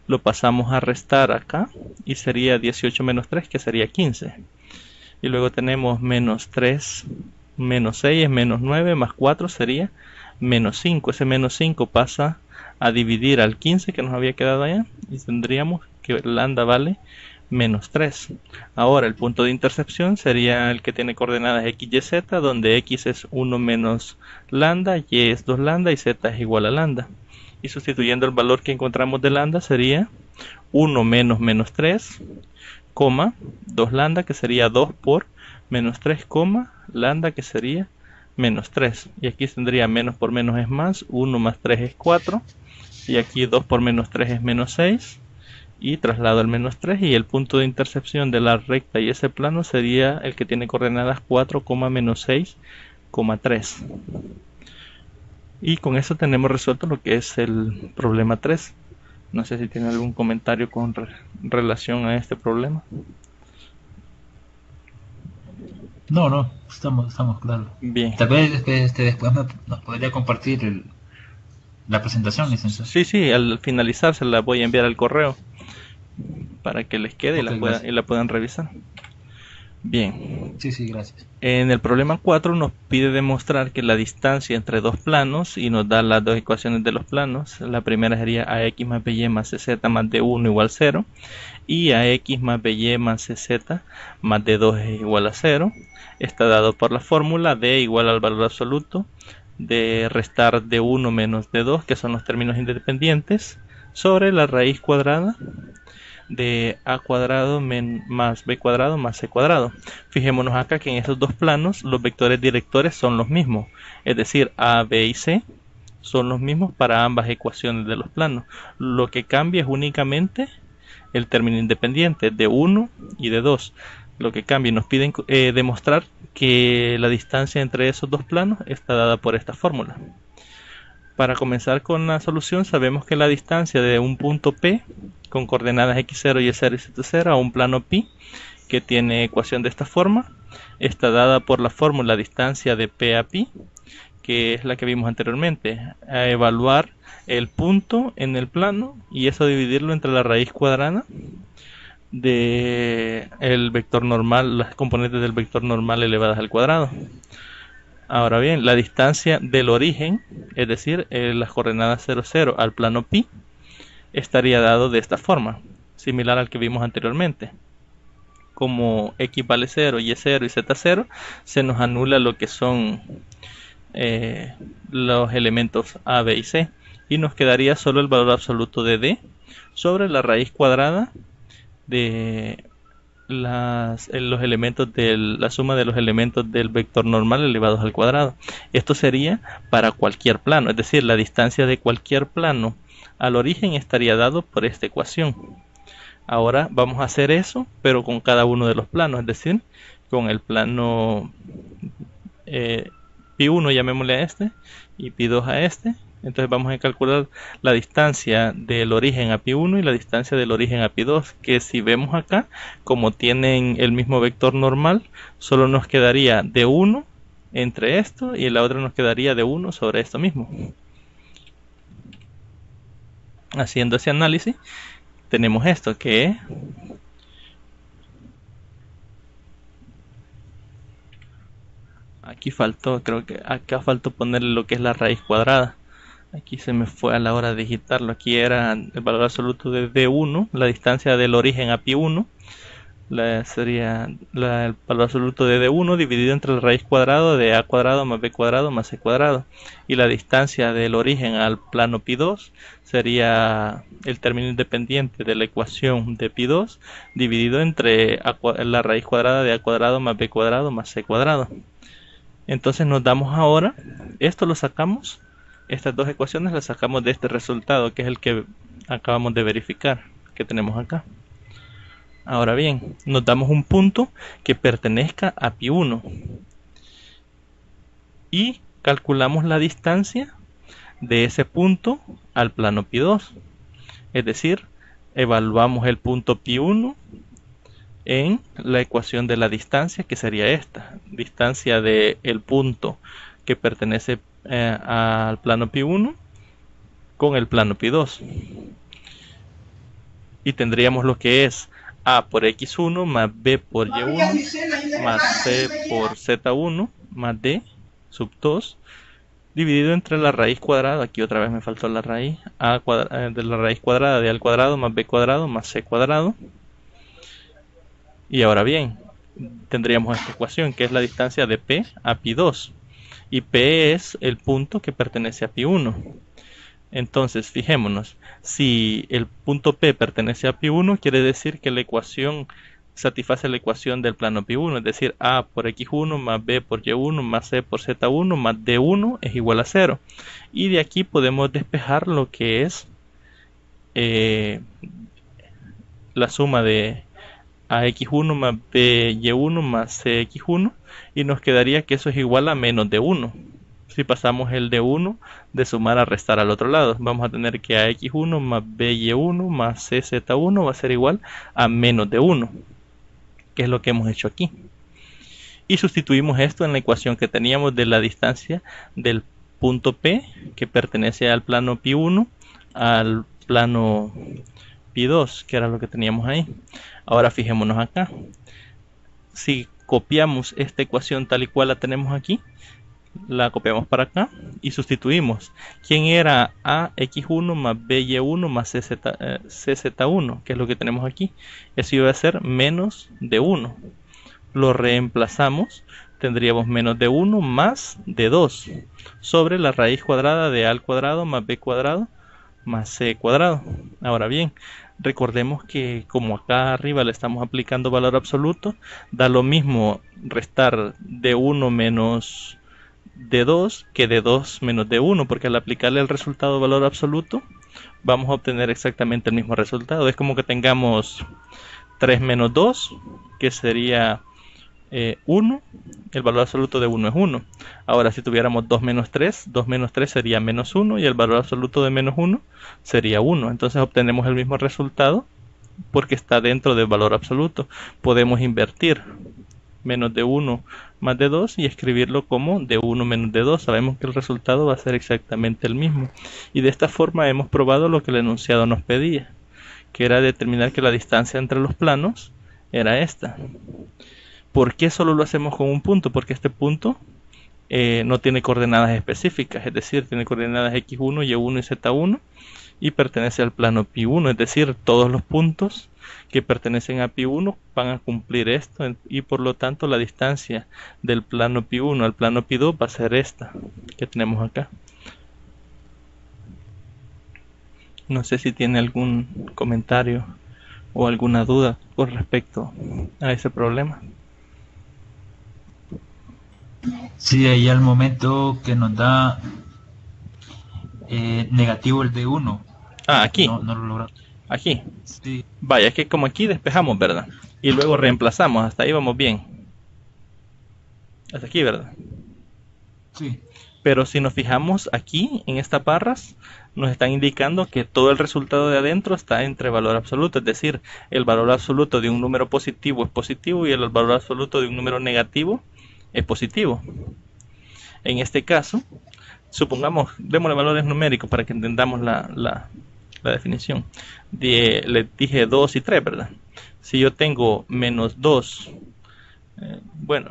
lo pasamos a restar acá, y sería 18 menos 3, que sería 15. Y luego tenemos menos 3, menos 6 es menos 9, más 4 sería menos 5. Ese menos 5 pasa a dividir al 15 que nos había quedado allá, y tendríamos que lambda vale menos 3. Ahora el punto de intercepción sería el que tiene coordenadas x, y, z, donde x es 1 menos lambda, y es 2 lambda, y z es igual a lambda. Y sustituyendo el valor que encontramos de lambda sería 1 menos menos 3, 2 lambda, que sería 2 por menos 3, lambda, que sería menos 3. Y aquí tendría menos por menos es más, 1 más 3 es 4, y aquí 2 por menos 3 es menos 6, y traslado al menos 3, y el punto de intercepción de la recta y ese plano sería el que tiene coordenadas 4, menos 6, 3. Y con eso tenemos resuelto lo que es el problema 3. No sé si tiene algún comentario con relación a este problema. No, estamos claros. Bien. Tal vez después nos podría compartir la presentación, licenciado. Sí, al finalizar se la voy a enviar al correo para que les quede, Okay, y la puedan revisar. Bien. Sí, gracias. En el problema 4 nos pide demostrar que la distancia entre dos planos, y nos da las dos ecuaciones de los planos. La primera sería ax más by más cz más d1 igual 0, y ax más by más cz más d2 es igual a 0. Está dado por la fórmula d igual al valor absoluto de restar d1 menos d2, que son los términos independientes, sobre la raíz cuadrada de a cuadrado más b cuadrado más c cuadrado. Fijémonos acá que en estos dos planos los vectores directores son los mismos, es decir, a, b y c son los mismos para ambas ecuaciones de los planos. Lo que cambia es únicamente el término independiente de 1 y de 2. Lo que cambia, y nos piden demostrar que la distancia entre esos dos planos está dada por esta fórmula. Para comenzar con la solución, sabemos que la distancia de un punto P con coordenadas x0, y0 y z0 a un plano pi que tiene ecuación de esta forma está dada por la fórmula distancia de P a pi, que es la que vimos anteriormente, a evaluar el punto en el plano y eso dividirlo entre la raíz cuadrada de el vector normal, las componentes del vector normal elevadas al cuadrado. Ahora bien, la distancia del origen, es decir, las coordenadas 0, 0 al plano pi, estaría dado de esta forma, similar al que vimos anteriormente. Como x vale 0, y0 y z0, se nos anula lo que son los elementos a, b y c, y nos quedaría solo el valor absoluto de d sobre la raíz cuadrada de los elementos la suma de los elementos del vector normal elevados al cuadrado. Esto sería para cualquier plano, es decir, la distancia de cualquier plano al origen estaría dado por esta ecuación. Ahora vamos a hacer eso, pero con cada uno de los planos, es decir, con el plano pi1 llamémosle a este y pi2 a este. Entonces vamos a calcular la distancia del origen a pi1 y la distancia del origen a pi2, que si vemos acá, como tienen el mismo vector normal, solo nos quedaría de 1 entre esto y la otra nos quedaría de 1 sobre esto mismo. Haciendo ese análisis, tenemos esto que aquí faltó, creo que acá faltó ponerle lo que es la raíz cuadrada. Aquí se me fue a la hora de digitarlo. Aquí era el valor absoluto de D1, la distancia del origen a pi1. Sería el valor absoluto de D1 dividido entre la raíz cuadrada de a cuadrado más b cuadrado más c cuadrado. Y la distancia del origen al plano pi2 sería el término independiente de la ecuación de pi2 dividido entre la raíz cuadrada de a cuadrado más b cuadrado más c cuadrado. Entonces nos damos ahora, esto lo sacamos. Estas dos ecuaciones las sacamos de este resultado, que es el que acabamos de verificar, que tenemos acá. Ahora bien, nos damos un punto que pertenezca a pi1 y calculamos la distancia de ese punto al plano pi2. Es decir, evaluamos el punto pi1 en la ecuación de la distancia, que sería esta, distancia del punto que pertenece al plano pi1 con el plano pi2, y tendríamos lo que es a por x1 más b por y1 más c por z1 más d sub 2 dividido entre la raíz cuadrada, aquí otra vez me faltó la raíz, de la raíz cuadrada de a al cuadrado más b cuadrado más c cuadrado. Y ahora bien, tendríamos esta ecuación que es la distancia de P a pi2 y P es el punto que pertenece a pi1. Entonces fijémonos, si el punto P pertenece a pi1 quiere decir que la ecuación satisface la ecuación del plano pi1, es decir, a por x1 más b por y1 más c por z1 más d1 es igual a 0. Y de aquí podemos despejar lo que es la suma de a x1 más b y1 más c x1 y nos quedaría que eso es igual a menos de 1. Si pasamos el de 1 de sumar a restar al otro lado, vamos a tener que a x1 más b y1 más c z1 va a ser igual a menos de 1, que es lo que hemos hecho aquí. Y sustituimos esto en la ecuación que teníamos de la distancia del punto P que pertenece al plano pi1 al plano pi2, que era lo que teníamos ahí. Ahora fijémonos acá. Si copiamos esta ecuación tal y cual la tenemos aquí, la copiamos para acá y sustituimos. ¿Quién era a x1 más b y1 más cz1? Que es lo que tenemos aquí. Eso iba a ser menos de 1. Lo reemplazamos. Tendríamos menos de 1 más de 2 sobre la raíz cuadrada de a al cuadrado más b cuadrado más c cuadrado. Ahora bien, recordemos que como acá arriba le estamos aplicando valor absoluto, da lo mismo restar d1 menos d2 que d2 menos d1, porque al aplicarle el resultado de valor absoluto vamos a obtener exactamente el mismo resultado. Es como que tengamos 3 menos 2, que sería 1, el valor absoluto de 1 es 1. Ahora si tuviéramos 2 menos 3 sería menos 1 y el valor absoluto de menos 1 sería 1. Entonces obtenemos el mismo resultado porque está dentro del valor absoluto. Podemos invertir menos de 1 más de 2 y escribirlo como de 1 menos de 2. Sabemos que el resultado va a ser exactamente el mismo. Y de esta forma hemos probado lo que el enunciado nos pedía, que era determinar que la distancia entre los planos era esta. ¿Por qué solo lo hacemos con un punto? Porque este punto no tiene coordenadas específicas, es decir, tiene coordenadas x1, y1 y z1 y pertenece al plano pi1, es decir, todos los puntos que pertenecen a pi1 van a cumplir esto y por lo tanto la distancia del plano pi1 al plano pi2 va a ser esta que tenemos acá. No sé si tiene algún comentario o alguna duda con respecto a ese problema. Sí, ahí al momento que nos da negativo el D1. Aquí. No lo logramos. Aquí. Sí. Vaya, es que como aquí despejamos, ¿verdad? Y luego reemplazamos, hasta ahí vamos bien. Hasta aquí, ¿verdad? Sí. Pero si nos fijamos aquí, en estas barras, nos están indicando que todo el resultado de adentro está entre valor absoluto. Es decir, el valor absoluto de un número positivo es positivo y el valor absoluto de un número negativo es positivo. En este caso, supongamos, démosle valores numéricos para que entendamos la definición. Les dije 2 y 3, ¿verdad? Si yo tengo menos 2, bueno,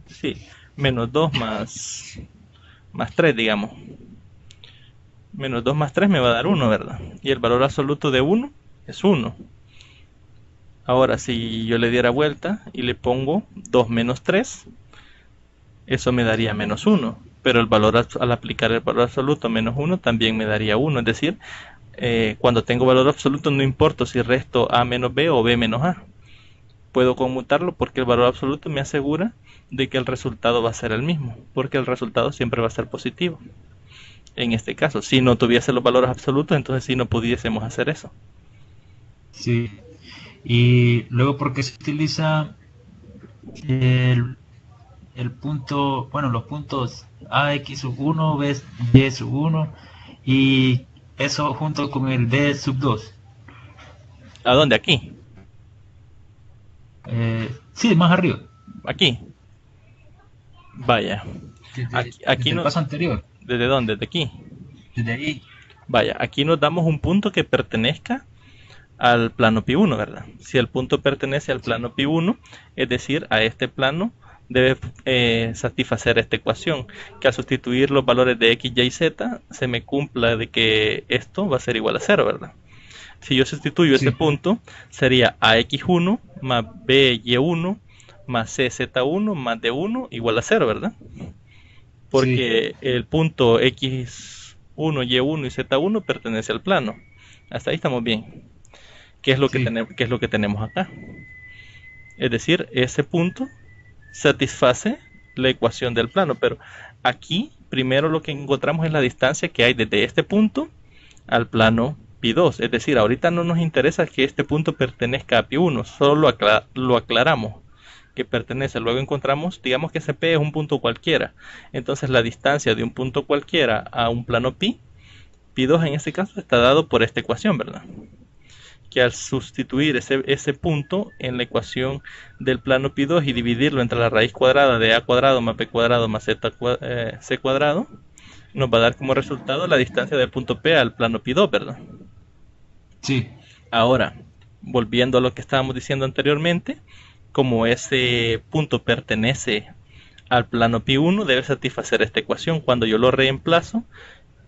sí, menos 2 más 3, digamos. Menos 2 más 3 me va a dar 1, ¿verdad? Y el valor absoluto de 1 es 1. Ahora, si yo le diera vuelta y le pongo 2 menos 3, eso me daría menos 1. Pero el valor al aplicar el valor absoluto menos 1 también me daría 1. Es decir, cuando tengo valor absoluto no importa si resto a menos b o b menos a. Puedo conmutarlo porque el valor absoluto me asegura de que el resultado va a ser el mismo, porque el resultado siempre va a ser positivo. En este caso, si no tuviese los valores absolutos, entonces sí no pudiésemos hacer eso. Sí. Y luego, ¿por qué se utiliza el punto, bueno, los puntos AX sub 1, B sub 1 y eso junto con el B sub 2? ¿A dónde? Aquí. Sí, más arriba. Aquí. Vaya. Aquí desde el paso anterior. ¿Desde dónde? ¿Desde aquí? Desde ahí. Vaya, aquí nos damos un punto que pertenezca al plano pi1, ¿verdad? Si el punto pertenece al plano pi1, es decir, a este plano, debe satisfacer esta ecuación, que al sustituir los valores de x, y, z, se me cumpla de que esto va a ser igual a 0, ¿verdad? Si yo sustituyo ese punto, sería ax1 más by1 más cz1 más d1 igual a 0, ¿verdad? Porque el punto x1, y1 y z1 pertenece al plano. Hasta ahí estamos bien. ¿Qué es lo que tenemos acá? Es decir, ese punto satisface la ecuación del plano, pero aquí primero lo que encontramos es la distancia que hay desde este punto al plano pi2. Es decir, ahorita no nos interesa que este punto pertenezca a pi1, solo lo aclaramos que pertenece. Luego encontramos, digamos que ese P es un punto cualquiera, entonces la distancia de un punto cualquiera a un plano pi2 en este caso está dado por esta ecuación, ¿verdad? Que al sustituir ese punto en la ecuación del plano pi2 y dividirlo entre la raíz cuadrada de a cuadrado más b cuadrado más c cuadrado, nos va a dar como resultado la distancia del punto P al plano pi2, ¿verdad? Sí. Ahora, volviendo a lo que estábamos diciendo anteriormente, como ese punto pertenece al plano pi1, debe satisfacer esta ecuación. Cuando yo lo reemplazo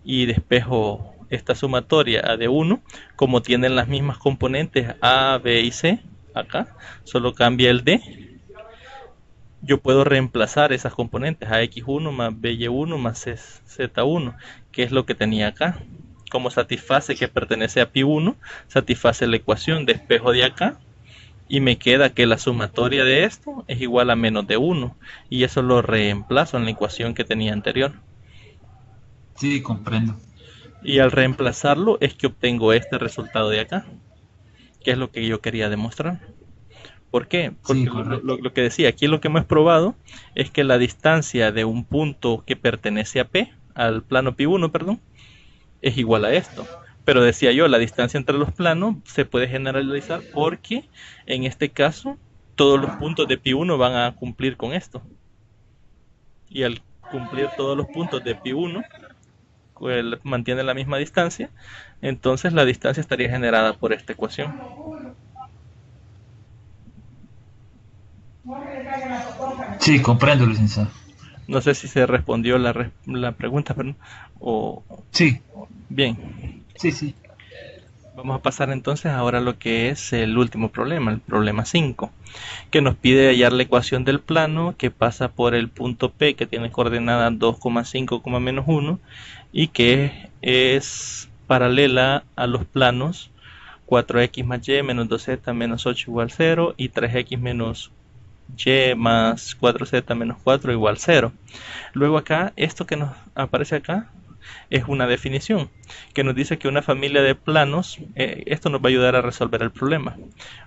y despejo esta sumatoria a d1, como tienen las mismas componentes a, b y c, acá, solo cambia el d, yo puedo reemplazar esas componentes, ax1 más by1 más z1, que es lo que tenía acá. como satisface que pertenece a pi1, satisface la ecuación, despejo de acá y me queda que la sumatoria de esto es igual a menos de 1, y eso lo reemplazo en la ecuación que tenía anterior. Sí, comprendo. Y al reemplazarlo es que obtengo este resultado de acá, que es lo que yo quería demostrar. ¿Por qué? Porque Sí, correcto. lo que decía, aquí lo que hemos probado es que la distancia de un punto que pertenece a P, al plano pi1, perdón, es igual a esto. Pero decía yo, la distancia entre los planos se puede generalizar porque en este caso todos los puntos de pi1 van a cumplir con esto. Y al cumplir todos los puntos de pi1, pues mantiene la misma distancia, entonces la distancia estaría generada por esta ecuación. Sí, comprendo, licenciado. No sé si se respondió la pregunta, perdón, o Sí, bien. sí, sí. Vamos a pasar entonces ahora a lo que es el último problema, el problema 5, que nos pide hallar la ecuación del plano que pasa por el punto P, que tiene coordenada 2,5, menos 1, y que es paralela a los planos 4x más y menos 2z menos 8 igual 0 y 3x menos y más 4z menos 4 igual 0. Luego acá, esto que nos aparece acá es una definición que nos dice que una familia de planos, esto nos va a ayudar a resolver el problema.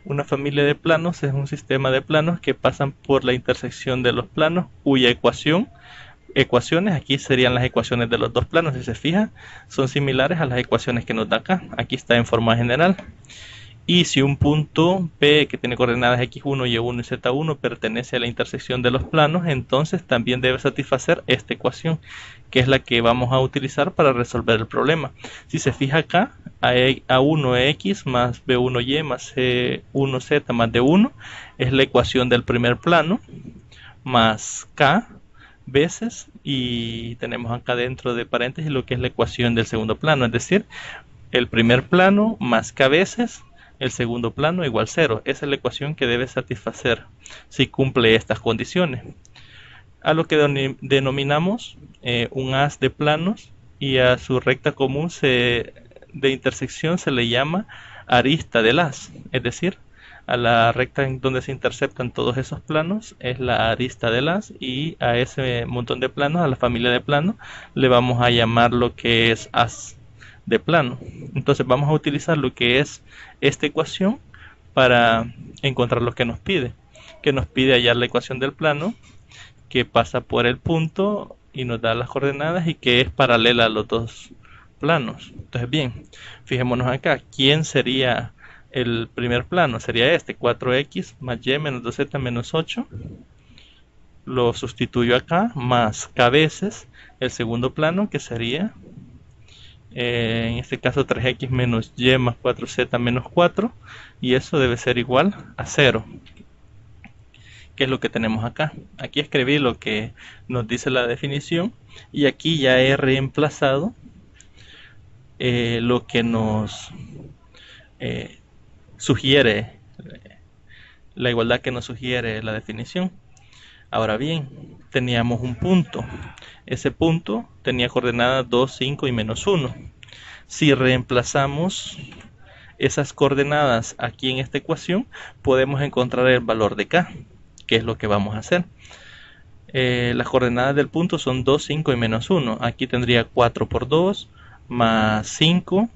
Una familia de planos es un sistema de planos que pasan por la intersección de los planos cuya ecuaciones, aquí serían las ecuaciones de los dos planos, si se fijan, son similares a las ecuaciones que nos da acá. Aquí está en forma general. Y si un punto P que tiene coordenadas x1, y1 y z1 pertenece a la intersección de los planos, entonces también debe satisfacer esta ecuación, que es la que vamos a utilizar para resolver el problema. Si se fija acá, A1x más B1y más C1z más D1 es la ecuación del primer plano, más K veces, y tenemos acá dentro de paréntesis lo que es la ecuación del segundo plano, es decir, el primer plano más K veces el segundo plano igual 0. Esa es la ecuación que debe satisfacer si cumple estas condiciones. A lo que denominamos un haz de planos, y a su recta común de intersección se le llama arista del haz. Es decir, a la recta en donde se interceptan todos esos planos es la arista del haz, y a ese montón de planos, a la familia de planos, le vamos a llamar lo que es haz de plano. Entonces vamos a utilizar lo que es esta ecuación para encontrar lo que nos pide hallar la ecuación del plano que pasa por el punto y nos da las coordenadas y que es paralela a los dos planos. Entonces bien, fijémonos acá, ¿quién sería el primer plano? Sería este, 4x más y menos 2z menos 8. Lo sustituyo acá, más k veces el segundo plano, que sería en este caso 3x menos y más 4z menos 4, y eso debe ser igual a 0, que es lo que tenemos acá. Aquí escribí lo que nos dice la definición, y aquí ya he reemplazado lo que nos sugiere la igualdad que nos sugiere la definición. Ahora bien, teníamos un punto. Ese punto tenía coordenadas 2, 5 y menos 1. Si reemplazamos esas coordenadas aquí en esta ecuación, podemos encontrar el valor de k, que es lo que vamos a hacer. Las coordenadas del punto son 2, 5 y menos 1. Aquí tendría 4 por 2, más 5,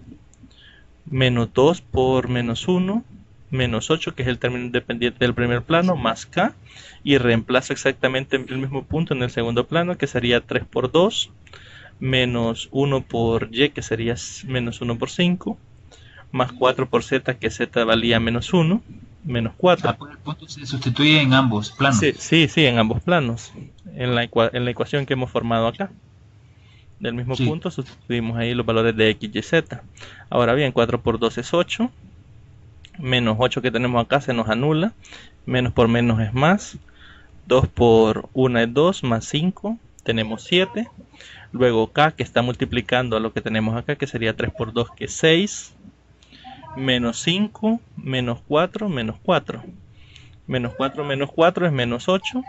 menos 2 por menos 1, menos 8, que es el término independiente del primer plano, más k, y reemplazo exactamente el mismo punto en el segundo plano, que sería 3 por 2, menos 1 por y, que sería menos 1 por 5, más 4 por z, que z valía menos 1, menos 4. Pues el punto se sustituye en ambos planos. Sí, en ambos planos, en la ecuación que hemos formado acá. Del mismo punto sustituimos ahí los valores de x, y, z. Ahora bien, 4 por 2 es 8, menos 8 que tenemos acá se nos anula, menos por menos es más, 2 por 1 es 2, más 5, tenemos 7, luego k, que está multiplicando a lo que tenemos acá, que sería 3 por 2, que es 6, menos 5, menos 4, menos 4, menos 4 es menos 8,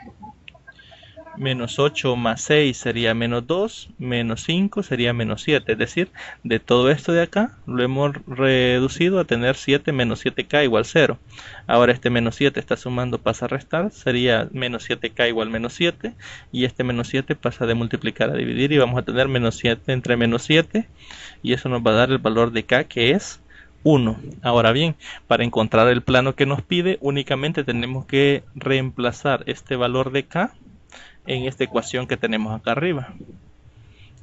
Menos 8 más 6 sería menos 2, menos 5 sería menos 7. Es decir, de todo esto de acá lo hemos reducido a tener 7 menos 7k igual 0. Ahora este menos 7 está sumando, pasa a restar, sería menos 7k igual menos 7. Y este menos 7 pasa de multiplicar a dividir y vamos a tener menos 7 entre menos 7. Y eso nos va a dar el valor de k, que es 1. Ahora bien, para encontrar el plano que nos pide, únicamente tenemos que reemplazar este valor de k en esta ecuación que tenemos acá arriba.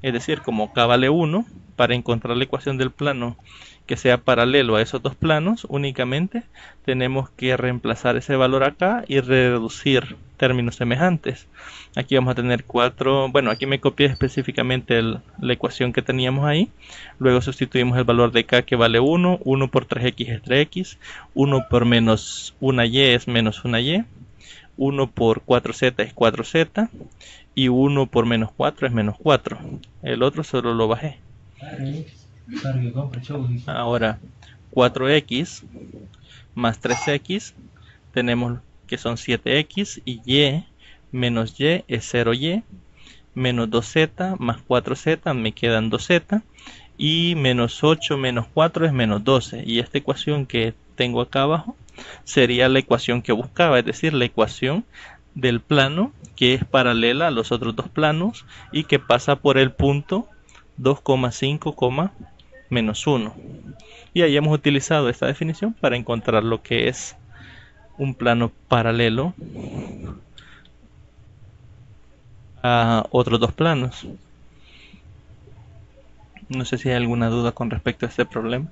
Es decir, como k vale 1, para encontrar la ecuación del plano que sea paralelo a esos dos planos, únicamente tenemos que reemplazar ese valor acá y reducir términos semejantes. Aquí vamos a tener 4, bueno, aquí me copié específicamente la ecuación que teníamos ahí. Luego sustituimos el valor de k, que vale 1, 1 por 3x es 3x, 1 por menos 1y es menos 1y, 1 por 4z es 4z y 1 por menos 4 es menos 4. El otro solo lo bajé. Ahora 4x más 3x tenemos que son 7x y y menos y es 0y, menos 2z más 4z me quedan 2z y menos 8 menos 4 es menos 12. Y esta ecuación que tengo acá abajo sería la ecuación que buscaba, es decir, la ecuación del plano que es paralela a los otros dos planos y que pasa por el punto 2,5, menos 1. Y ahí hemos utilizado esta definición para encontrar lo que es un plano paralelo a otros dos planos. No sé si hay alguna duda con respecto a este problema.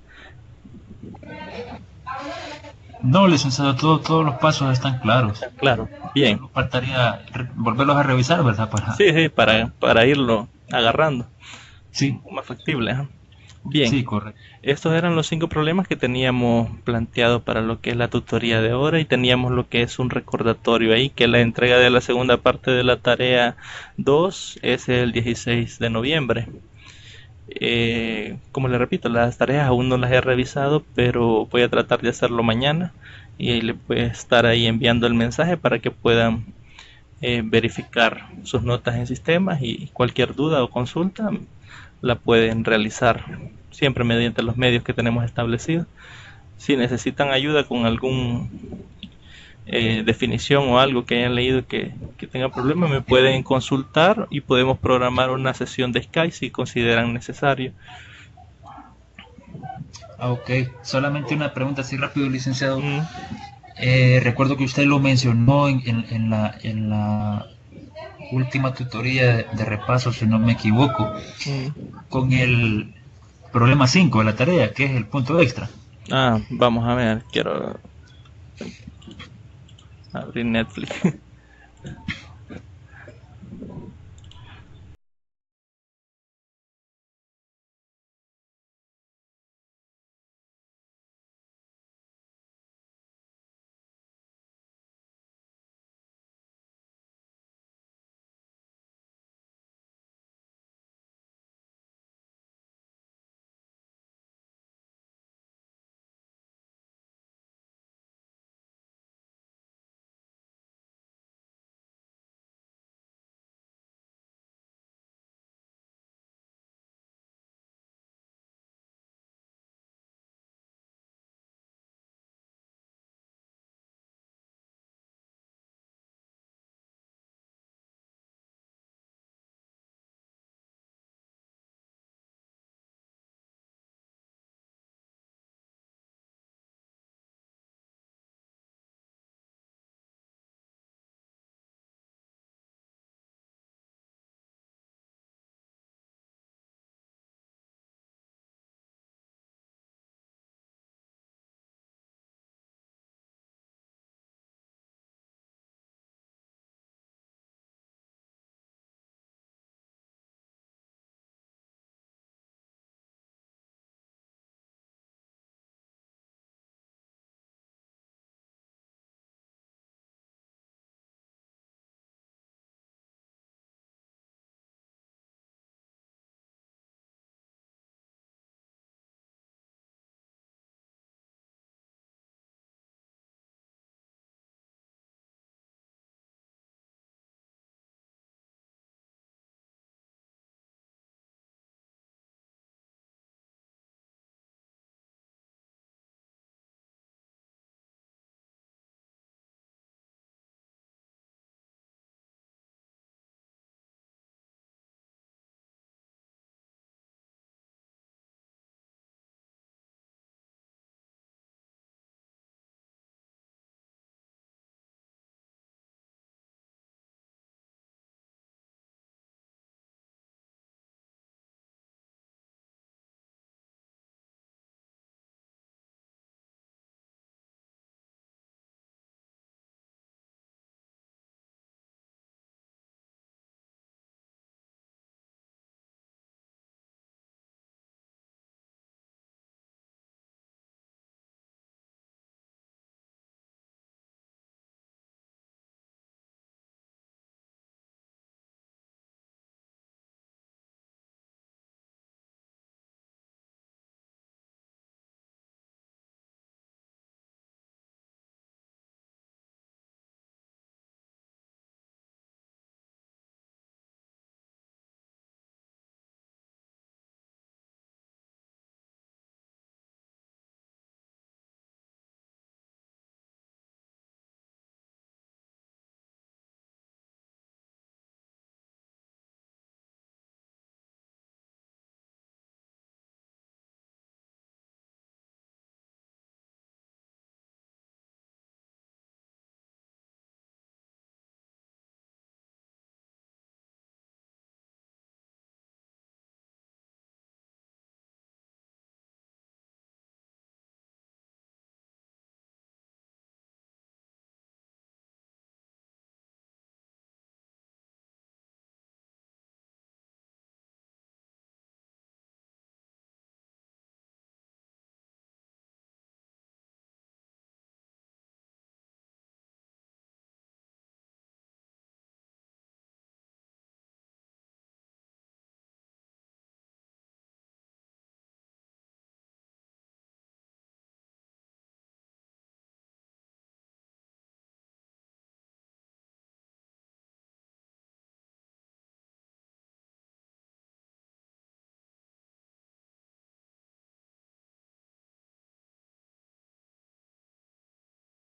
No, licenciado, todos los pasos están claros. Claro, bien. Solo faltaría volverlos a revisar, ¿verdad? Sí, para irlo agarrando. Sí. Más factible. ¿Eh? Bien. Sí, correcto. Estos eran los 5 problemas que teníamos planteado para lo que es la tutoría de ahora, y teníamos lo que es un recordatorio ahí, que la entrega de la segunda parte de la tarea 2 es el 16 de noviembre. Como le repito, las tareas aún no las he revisado, pero voy a tratar de hacerlo mañana y ahí le voy a estar ahí enviando el mensaje para que puedan verificar sus notas en sistemas, y cualquier duda o consulta la pueden realizar siempre mediante los medios que tenemos establecidos. Si necesitan ayuda con algún definición o algo que hayan leído que tenga problemas, me pueden consultar y podemos programar una sesión de Skype si consideran necesario. Ok, solamente una pregunta así rápido, licenciado. Recuerdo que usted lo mencionó en la última tutoría de repaso, si no me equivoco, con el problema 5 de la tarea, que es el punto extra. Vamos a ver, quiero abrir Netflix.